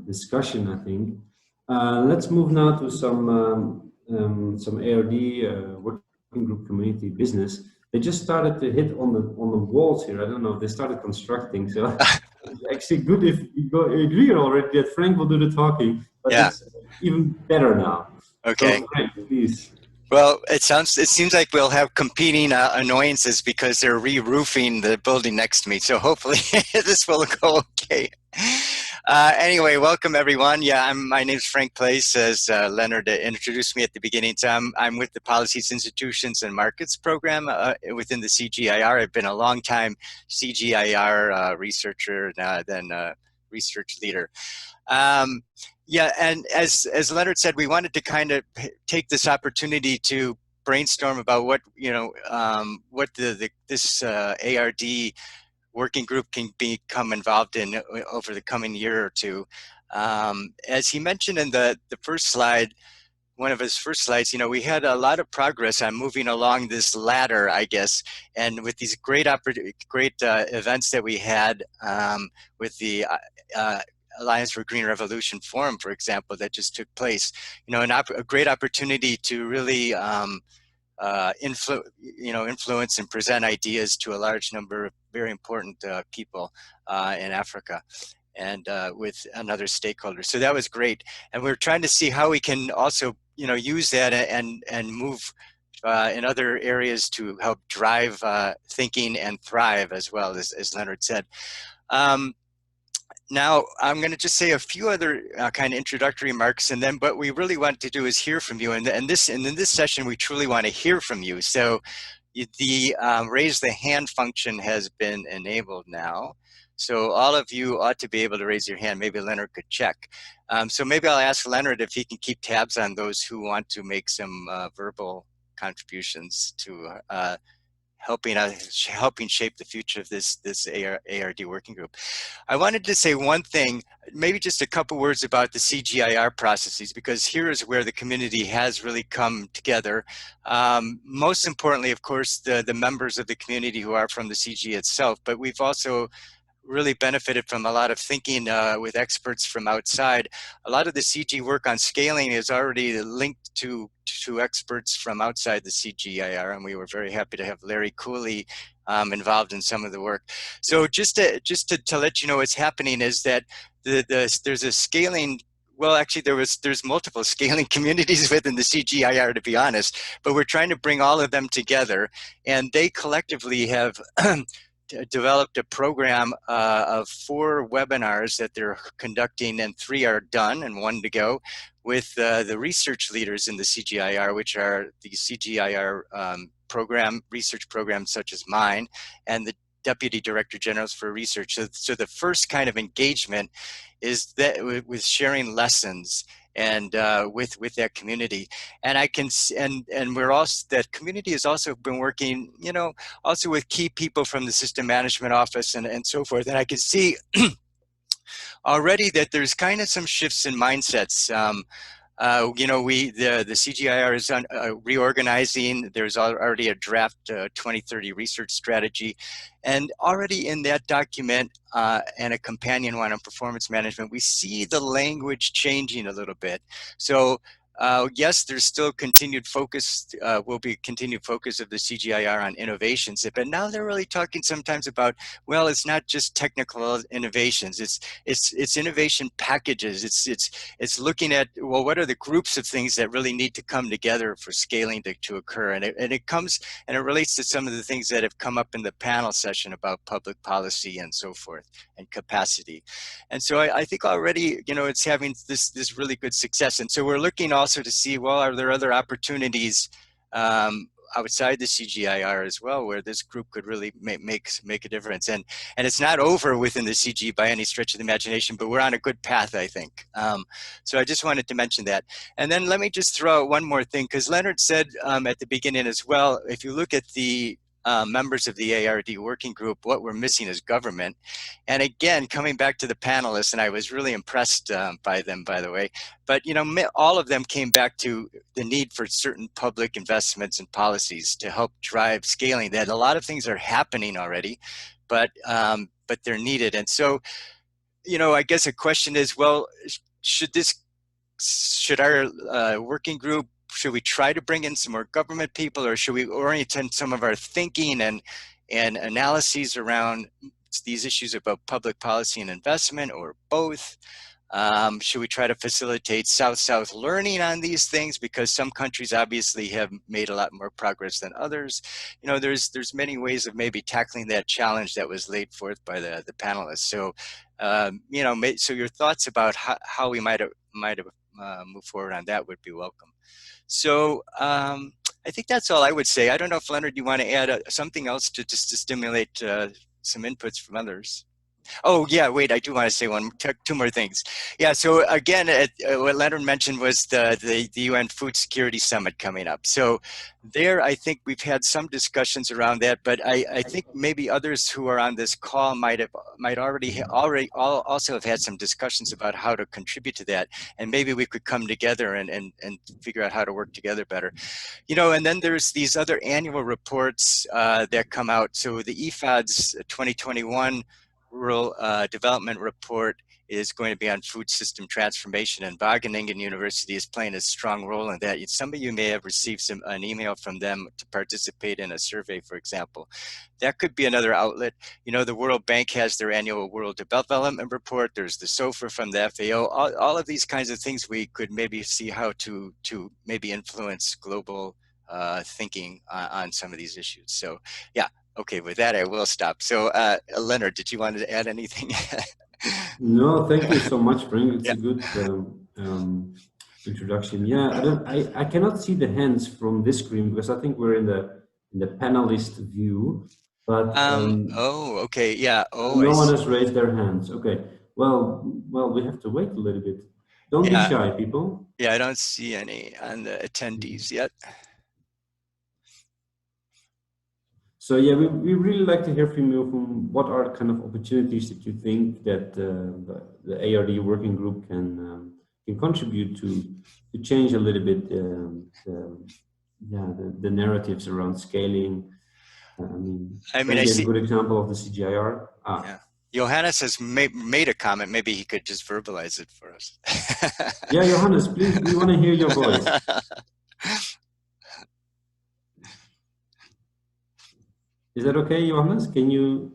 discussion, I think. Let's move now to some ARD working group community business. They just started to hit on the walls here. I don't know. They started constructing, so it's actually good if you agree already that Frank will do the talking. But yeah, it's even better now. Okay. So, Frank, please. Well, it seems like we'll have competing annoyances because they're re-roofing the building next to me. So hopefully this will go okay. Anyway, welcome everyone. Yeah, my name is Frank Place, as Leonard introduced me at the beginning. So I'm with the Policies, Institutions, and Markets program within the CGIAR. I've been a long time CGIAR researcher, then research leader. Yeah, and as Leonard said, we wanted to kind of take this opportunity to brainstorm about what what this ARD working group can become involved in over the coming year or two. As he mentioned in the first slide, one of his first slides, we had a lot of progress on moving along this ladder, I guess, and with these great events that we had with the Alliance for Green Revolution Forum, for example, that just took place. A great opportunity to really influence and present ideas to a large number of very important people in Africa and with another stakeholder. So that was great. And we're trying to see how we can also, use that and move in other areas to help drive thinking and thrive as well, as Leonard said. Now, I'm going to just say a few other kind of introductory remarks, and then what we really want to do is hear from you. And in this session, we truly want to hear from you. So the raise the hand function has been enabled now. So all of you ought to be able to raise your hand. Maybe Leonard could check. So maybe I'll ask Leonard if he can keep tabs on those who want to make some verbal contributions to helping shape the future of this ARD working group. I wanted to say one thing, maybe just a couple words about the CGIAR processes, because here is where the community has really come together. Most importantly, of course, the members of the community who are from the CG itself, but we've also really benefited from a lot of thinking with experts from outside. A lot of the CG work on scaling is already linked to experts from outside the CGIAR, and we were very happy to have Larry Cooley involved in some of the work. So just to let you know what's happening is that there's a scaling. Well, actually, there's multiple scaling communities within the CGIAR, to be honest, but we're trying to bring all of them together, and they collectively have developed a program of 4 webinars that they're conducting, and 3 are done and 1 to go, with the research leaders in the CGIAR, which are the CGIAR research programs such as mine, and the Deputy Director Generals for Research. So the first kind of engagement is that with sharing lessons and with that community. And we're also, that community has also been working, also with key people from the System Management Office and so forth. And I can see already that there's kind of some shifts in mindsets. The CGIAR is reorganizing. There's already a draft 2030 research strategy. And already in that document and a companion one on performance management, we see the language changing a little bit. So yes, there's still continued focus, will be continued focus of the CGIAR on innovations, but now they're really talking sometimes about, well, it's not just technical innovations, it's innovation packages. It's looking at, well, what are the groups of things that really need to come together for scaling to occur? And it comes, and it relates to some of the things that have come up in the panel session about public policy and so forth, and capacity. And so I think already, it's having this really good success. And so we're looking also to see, well, are there other opportunities outside the CGIAR as well, where this group could really make a difference? And it's not over within the CG by any stretch of the imagination, but we're on a good path, I think. So I just wanted to mention that. And then let me just throw out one more thing, because Leonard said at the beginning as well, if you look at the members of the ARD working group, what we're missing is government. And again, coming back to the panelists, and I was really impressed by them, by the way, but all of them came back to the need for certain public investments and policies to help drive scaling. That a lot of things are happening already, but they're needed. And so, I guess a question is, well, should our working group, should we try to bring in some more government people, or should we orient some of our thinking and analyses around these issues about public policy and investment, or both? Should we try to facilitate South-South learning on these things, because some countries obviously have made a lot more progress than others? There's many ways of maybe tackling that challenge that was laid forth by the panelists. So, so your thoughts about how we might have move forward on that would be welcome. So I think that's all I would say. I don't know if, Leonard, you want to add something else to stimulate some inputs from others. Oh yeah, wait, I do want to say two more things. Yeah, so again, what Leonard mentioned was the UN Food Security Summit coming up. So there, I think we've had some discussions around that, but I think maybe others who are on this call might already also have had some discussions about how to contribute to that, and maybe we could come together and figure out how to work together better. You know, and then there's these other annual reports that come out. So the IFAD's 2021 Rural Development Report is going to be on food system transformation, and Wageningen University is playing a strong role in that. Some of you may have received an email from them to participate in a survey, for example. That could be another outlet. You know, the World Bank has their annual World Development Report. There's the SOFR from the FAO. All of these kinds of things we could maybe see how to maybe influence global thinking on some of these issues. So yeah. Okay, with that, I will stop. So, Leonard, did you want to add anything? No, thank you so much, Frank. It's Yeah. a good introduction. Yeah, I cannot see the hands from this screen because I think we're in the panelist view. But oh, okay, yeah. Oh, no one has raised their hands. Okay. Well, we have to wait a little bit. Don't be shy, people. Yeah, I don't see any on the attendees yet. So yeah, we really like to hear from you. From what are kind of opportunities that you think that the ARD working group can contribute to change a little bit the narratives around scaling. I see a good example of the CGIAR. Yeah. Johannes has made a comment. Maybe he could just verbalize it for us. Yeah, Johannes, please, we want to hear your voice. Is that okay, Johannes? Can you?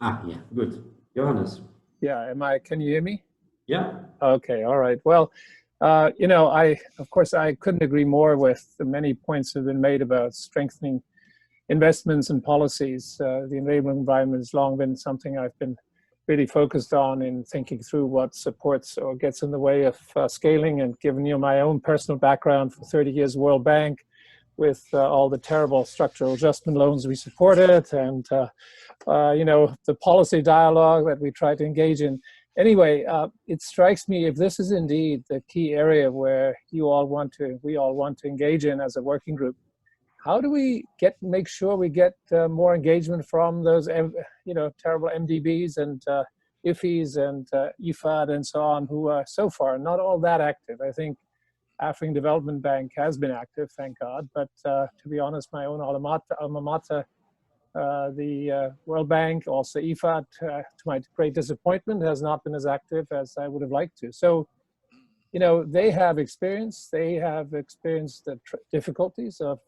Yeah, good. Johannes. Yeah, can you hear me? Yeah. Okay, all right. Well, you know, of course, I couldn't agree more with the many points that have been made about strengthening investments and policies. The enabling environment has long been something I've been really focused on in thinking through what supports or gets in the way of scaling, and given you my own personal background for 30 years World Bank with all the terrible structural adjustment loans we supported, and you know, the policy dialogue that we try to engage in. Anyway, it strikes me, if this is indeed the key area where we all want to engage in as a working group, how do we make sure we get more engagement from those, you know, terrible MDBs and IFIs and IFAD and so on, who are so far not all that active? I think African Development Bank has been active, thank God. But to be honest, my own alma mater, the World Bank, also IFAD, to my great disappointment, has not been as active as I would have liked to. So, you know, they have experienced the difficulties of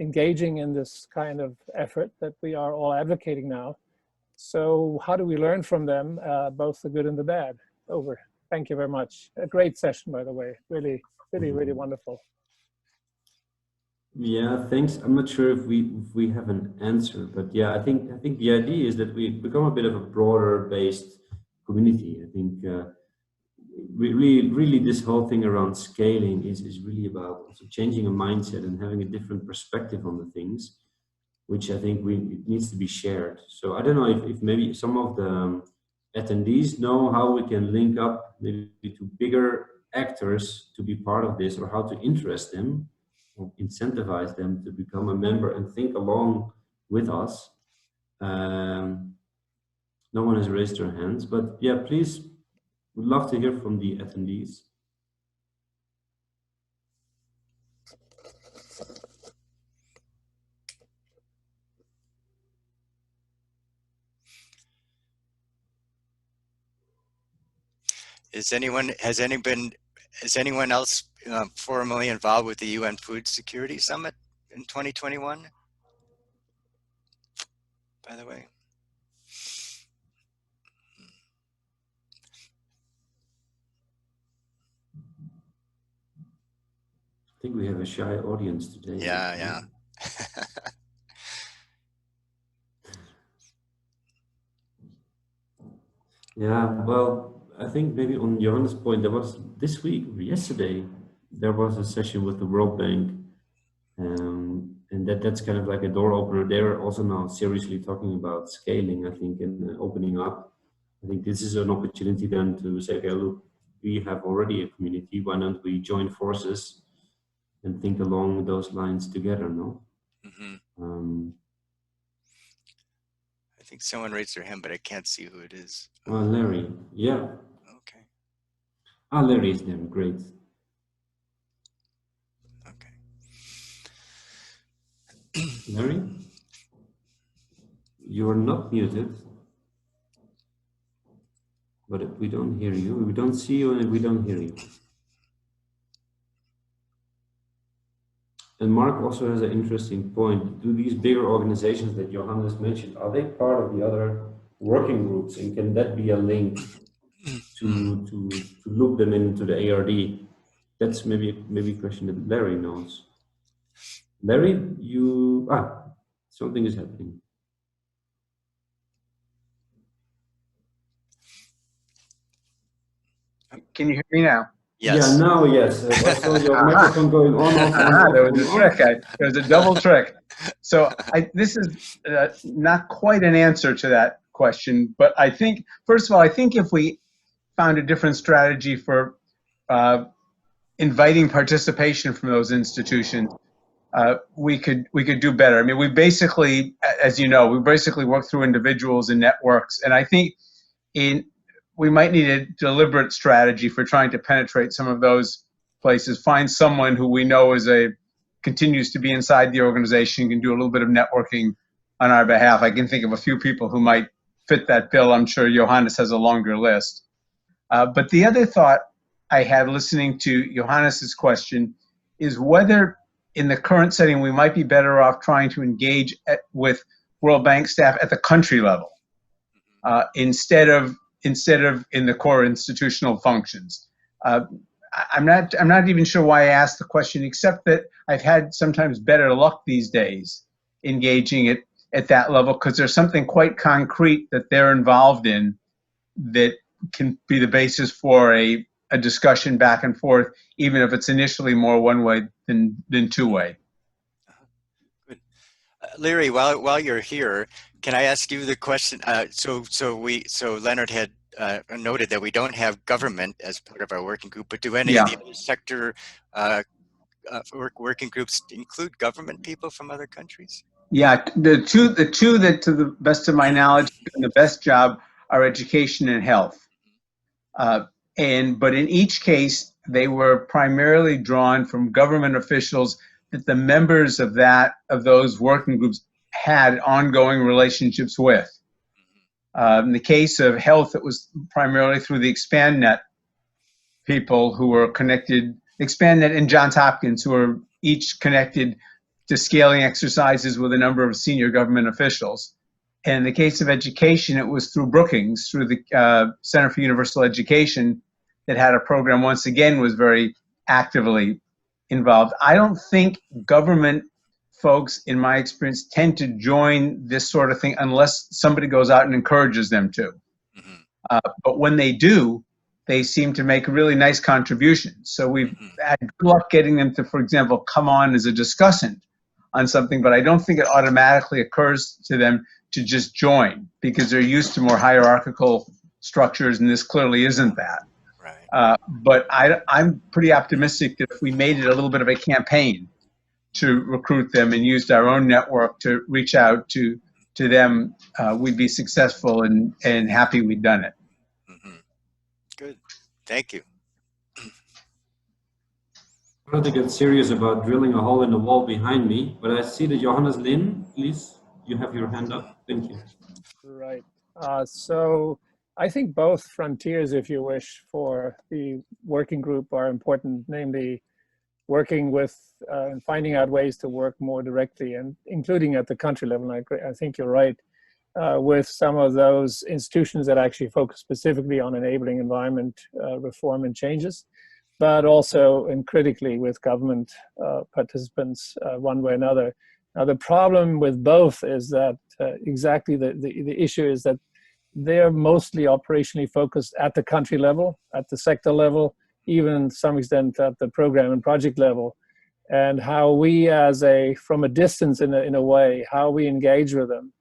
engaging in this kind of effort that we are all advocating now. So how do we learn from them, both the good and the bad? Over. Thank you very much. A great session, by the way. Really, really, really wonderful. Yeah, thanks. I'm not sure if we have an answer, but yeah, I think the idea is that we become a bit of a broader based community. I think really this whole thing around scaling is really about also changing a mindset and having a different perspective on the things, which I think it needs to be shared. So I don't know if maybe some of the attendees know how we can link up maybe to bigger actors to be part of this, or how to interest them or incentivize them to become a member and think along with us. No one has raised their hands, but yeah, please, we'd love to hear from the attendees. Has anyone else formally involved with the UN Food Security Summit in 2021? By the way. I think we have a shy audience today. Yeah. Yeah, well, I think maybe on Johannes' point, there was this week or yesterday, there was a session with the World Bank, and and that's kind of like a door opener. They're also now seriously talking about scaling, I think, and opening up. I think this is an opportunity then to say, okay, look, we have already a community. Why don't we join forces and think along those lines together? No. I think someone raised their hand, but I can't see who it is. Larry, yeah. Okay. Larry is there, great. Okay. Larry, you are not muted, but we don't hear you. We don't see you, and we don't hear you. And Mark also has an interesting point. Do these bigger organizations that Johannes mentioned, are they part of the other working groups? And can that be a link to loop them into the ARD? That's maybe a question that Larry knows. Larry, something is happening. Can you hear me now? Yes. Yeah, now yes. I saw your microphone going on, off, on, off. There was a trick. There was a double trick. So this is not quite an answer to that question, but I think, first of all, I think if we found a different strategy for inviting participation from those institutions, we could do better. I mean, we basically, as you know, we basically work through individuals and networks, and I think we might need a deliberate strategy for trying to penetrate some of those places. Find someone who we know continues to be inside the organization, can do a little bit of networking on our behalf. I can think of a few people who might fit that bill. I'm sure Johannes has a longer list. But the other thought I had listening to Johannes's question is whether in the current setting we might be better off trying to engage with World Bank staff at the country level instead of in the core institutional functions. I'm not even sure why I asked the question, except that I've had sometimes better luck these days engaging it at that level, because there's something quite concrete that they're involved in that can be the basis for a discussion back and forth, even if it's initially more one way than two way. Good. Larry, while you're here, can I ask you the question? So Leonard had noted that we don't have government as part of our working group, but do any of the other sector working groups include government people from other countries? Yeah, the two that, to the best of my knowledge, do the best job are education and health. But in each case, they were primarily drawn from government officials that the members of those working groups had ongoing relationships with. In the case of health, it was primarily through the ExpandNet people who were connected, ExpandNet and Johns Hopkins, who were each connected to scaling exercises with a number of senior government officials. And in the case of education, it was through Brookings, through the Center for Universal Education, that had a program, once again, was very actively involved. I don't think government folks, in my experience, tend to join this sort of thing unless somebody goes out and encourages them to. But when they do, they seem to make really nice contributions. So we've had good luck getting them to, for example, come on as a discussant on something, but I don't think it automatically occurs to them to just join, because they're used to more hierarchical structures, and this clearly isn't that. Right. But I'm pretty optimistic that if we made it a little bit of a campaign to recruit them and used our own network to reach out to them, we'd be successful and happy we'd done it. Good. Thank you. I don't think it's serious about drilling a hole in the wall behind me, but I see that Johannes Lin, please, you have your hand up. Thank you. Right. So I think both frontiers, if you wish, for the working group are important, namely working with and finding out ways to work more directly, and including at the country level. I think you're right, with some of those institutions that actually focus specifically on enabling environment reform and changes, but also and critically with government participants one way or another. Now, the problem with both is that exactly the issue is that they're mostly operationally focused at the country level, at the sector level, even to some extent at the program and project level. and how we from a distance in a way, how we engage with them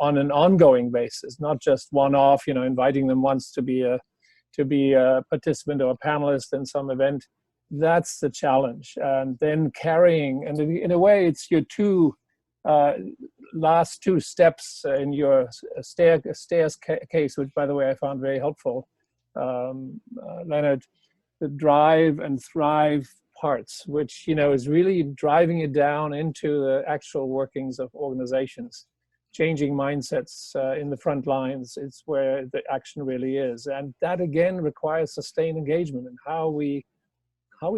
on an ongoing basis, not just one-off, inviting them once to be a participant or a panelist in some event. That's the challenge. And then carrying, and in a way, it's your last two steps in your stairs case, which, by the way, I found very helpful, Leonard, the drive and thrive parts, which, is really driving it down into the actual workings of organizations. Changing mindsets in the front lines, it's where the action really is. And that, again, requires sustained engagement. And how we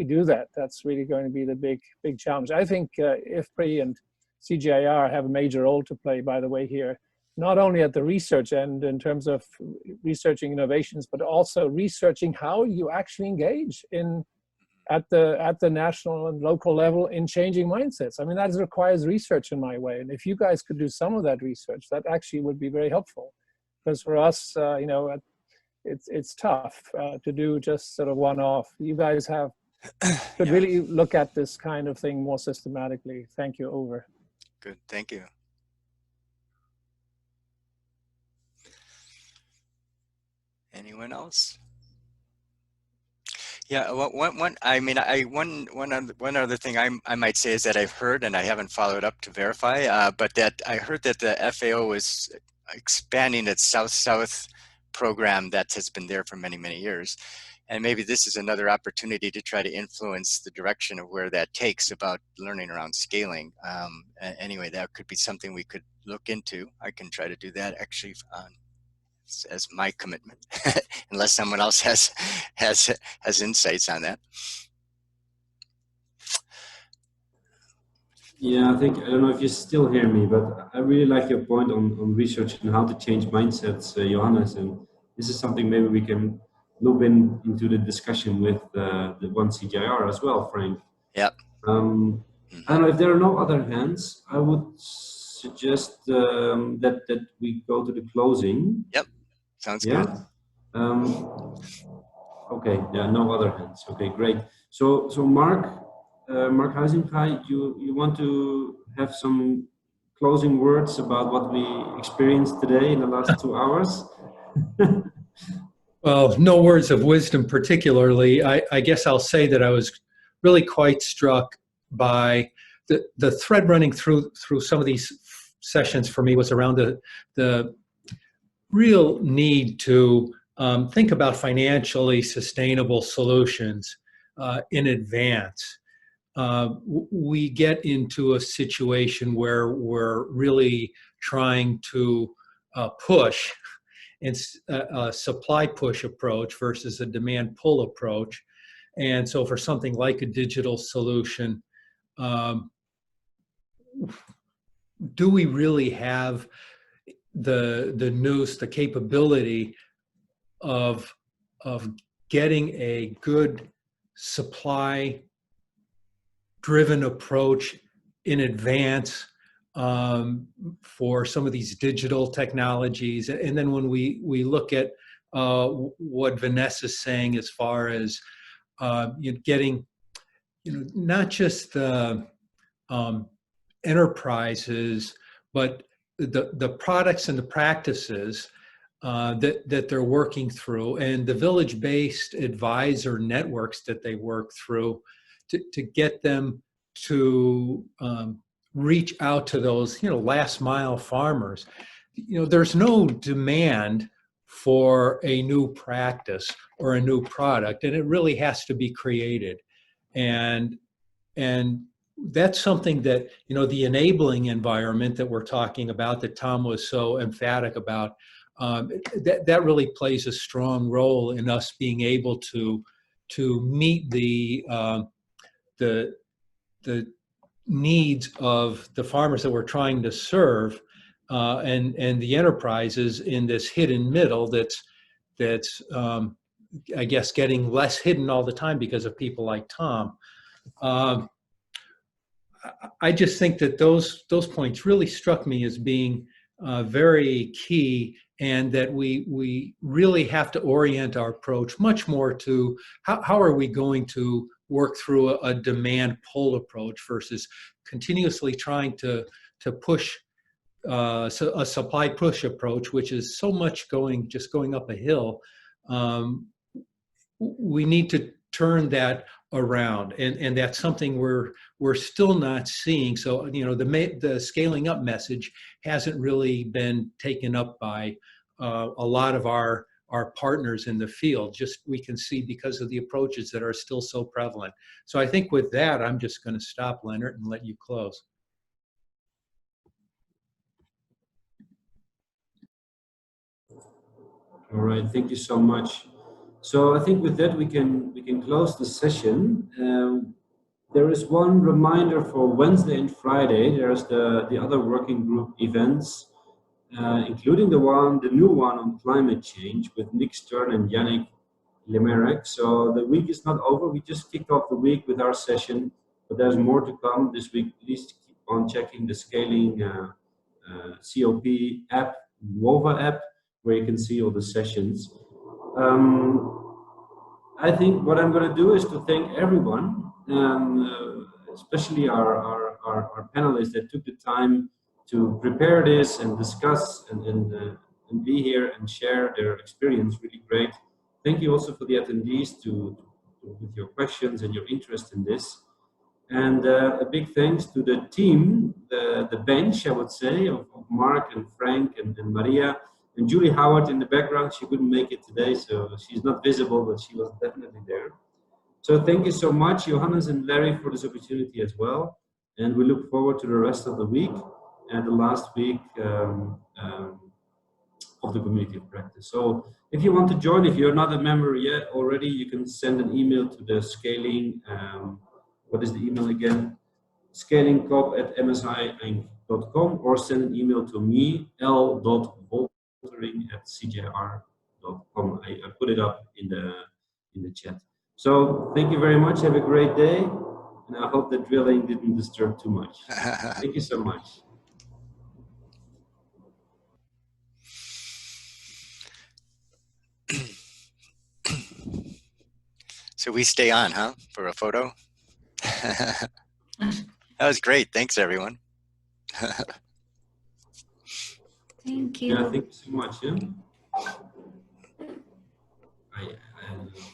do that, that's really going to be the big challenge. I think IFPRI and CGIAR have a major role to play, by the way, here, not only at the research end in terms of researching innovations, but also researching how you actually engage at the national and local level in changing mindsets. I mean, that requires research in my way. And if you guys could do some of that research, that actually would be very helpful. Because for us, it's tough to do just sort of one-off. You guys could really look at this kind of thing more systematically. Thank you. Over. Good, thank you. Anyone else? Yeah, one other thing I might say is that I've heard, and I haven't followed up to verify, but that I heard that the FAO was expanding its South-South program that has been there for many, many years. And maybe this is another opportunity to try to influence the direction of where that takes about learning around scaling. Anyway, that could be something we could look into. I can try to do that actually as my commitment, unless someone else has insights on that. Yeah, I don't know if you still hear me, but I really like your point on research and how to change mindsets, Johannes. And this is something maybe we can loop into the discussion with the one CGIAR as well, Frank. Yep. I don't know if there are no other hands. I would suggest that we go to the closing. Yep. Sounds good. Okay. Yeah. No other hands. Okay. Great. So Mark Huizinga, you want to have some closing words about what we experienced today in the last 2 hours? Well, no words of wisdom particularly. I guess I'll say that I was really quite struck by the thread running through some of these sessions for me was around the real need to think about financially sustainable solutions in advance. We get into a situation where we're really trying to push. It's a supply push approach versus a demand pull approach. And so for something like a digital solution, do we really have the nous, the capability of getting a good supply driven approach in advance for some of these digital technologies? And then when we look at what Vanessa's saying as far as getting, not just the enterprises, but the products and the practices that they're working through, and the village-based advisor networks that they work through to get them to reach out to those, last mile farmers. There's no demand for a new practice or a new product, and it really has to be created. And that's something that, the enabling environment that we're talking about, that Tom was so emphatic about, that really plays a strong role in us being able to meet the needs of the farmers that we're trying to serve, and the enterprises in this hidden middle that's I guess getting less hidden all the time because of people like Tom. I just think that those points really struck me as being very key, and that we really have to orient our approach much more to how are we going to work through a demand pull approach versus continuously trying to push so a supply push approach, which is so much just going up a hill. We need to turn that around, and that's something we're still not seeing. So the scaling up message hasn't really been taken up by a lot of our partners in the field. Just we can see because of the approaches that are still so prevalent. So I think with that, I'm just going to stop, Leonard, and let you close. All right, thank you so much. So I think with that we can close the session. There is one reminder for Wednesday and Friday. There's the other working group events, including the new one on climate change with Nick Stern and Yannick Lemerek. So the week is not over. We just kicked off the week with our session, but there's more to come this week. Please keep on checking the Scaling COP app, WOVA app, where you can see all the sessions. I think what I'm going to do is to thank everyone, especially our panelists that took the time to prepare this and discuss and be here and share their experience. Really great. Thank you also for the attendees with your questions and your interest in this. And a big thanks to the team, the bench, I would say, of Mark and Frank and Maria. And Julie Howard in the background, she couldn't make it today, so she's not visible, but she was definitely there. So thank you so much, Johannes and Larry, for this opportunity as well. And we look forward to the rest of the week and the last week of the community of practice. So if you want to join, if you're not a member yet already, you can send an email to the Scaling, what is the email again? scalingcop@msiinc.com, or send an email to me, l.voltering@cjr.com. I put it up in the chat. So thank you very much. Have a great day, and I hope the drilling didn't disturb too much. Thank you so much. So we stay on, huh, for a photo? That was great. Thanks, everyone. Thank you. Yeah, thank you so much. Yeah.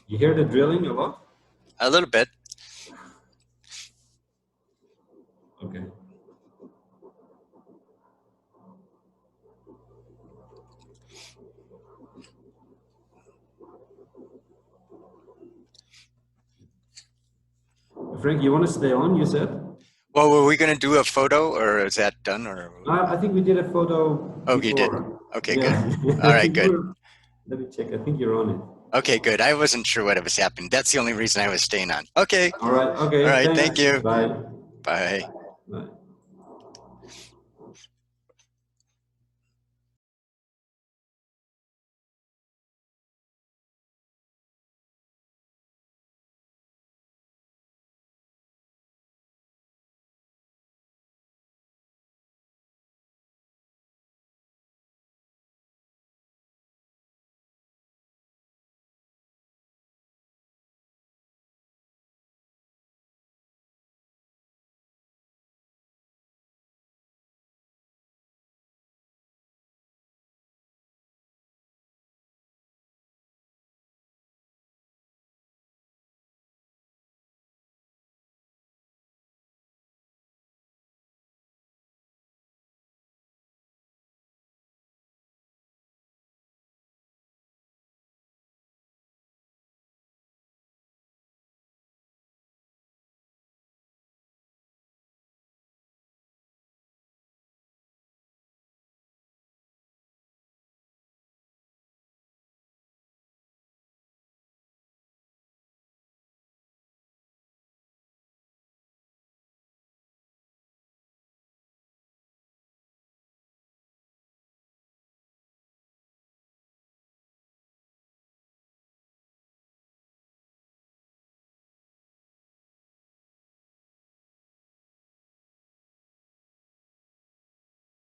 You hear the drilling a lot? A little bit. Okay. Frank, you want to stay on, you said? Well, were we going to do a photo, or is that done? Or I think we did a photo. Oh, before. you did? Okay, Yeah. good. All right, good. Let me check. I think you're on it. Okay, good. I wasn't sure what was happening. That's the only reason I was staying on. Okay. All right. Okay. All right. Thanks. Thank you. Bye. Bye.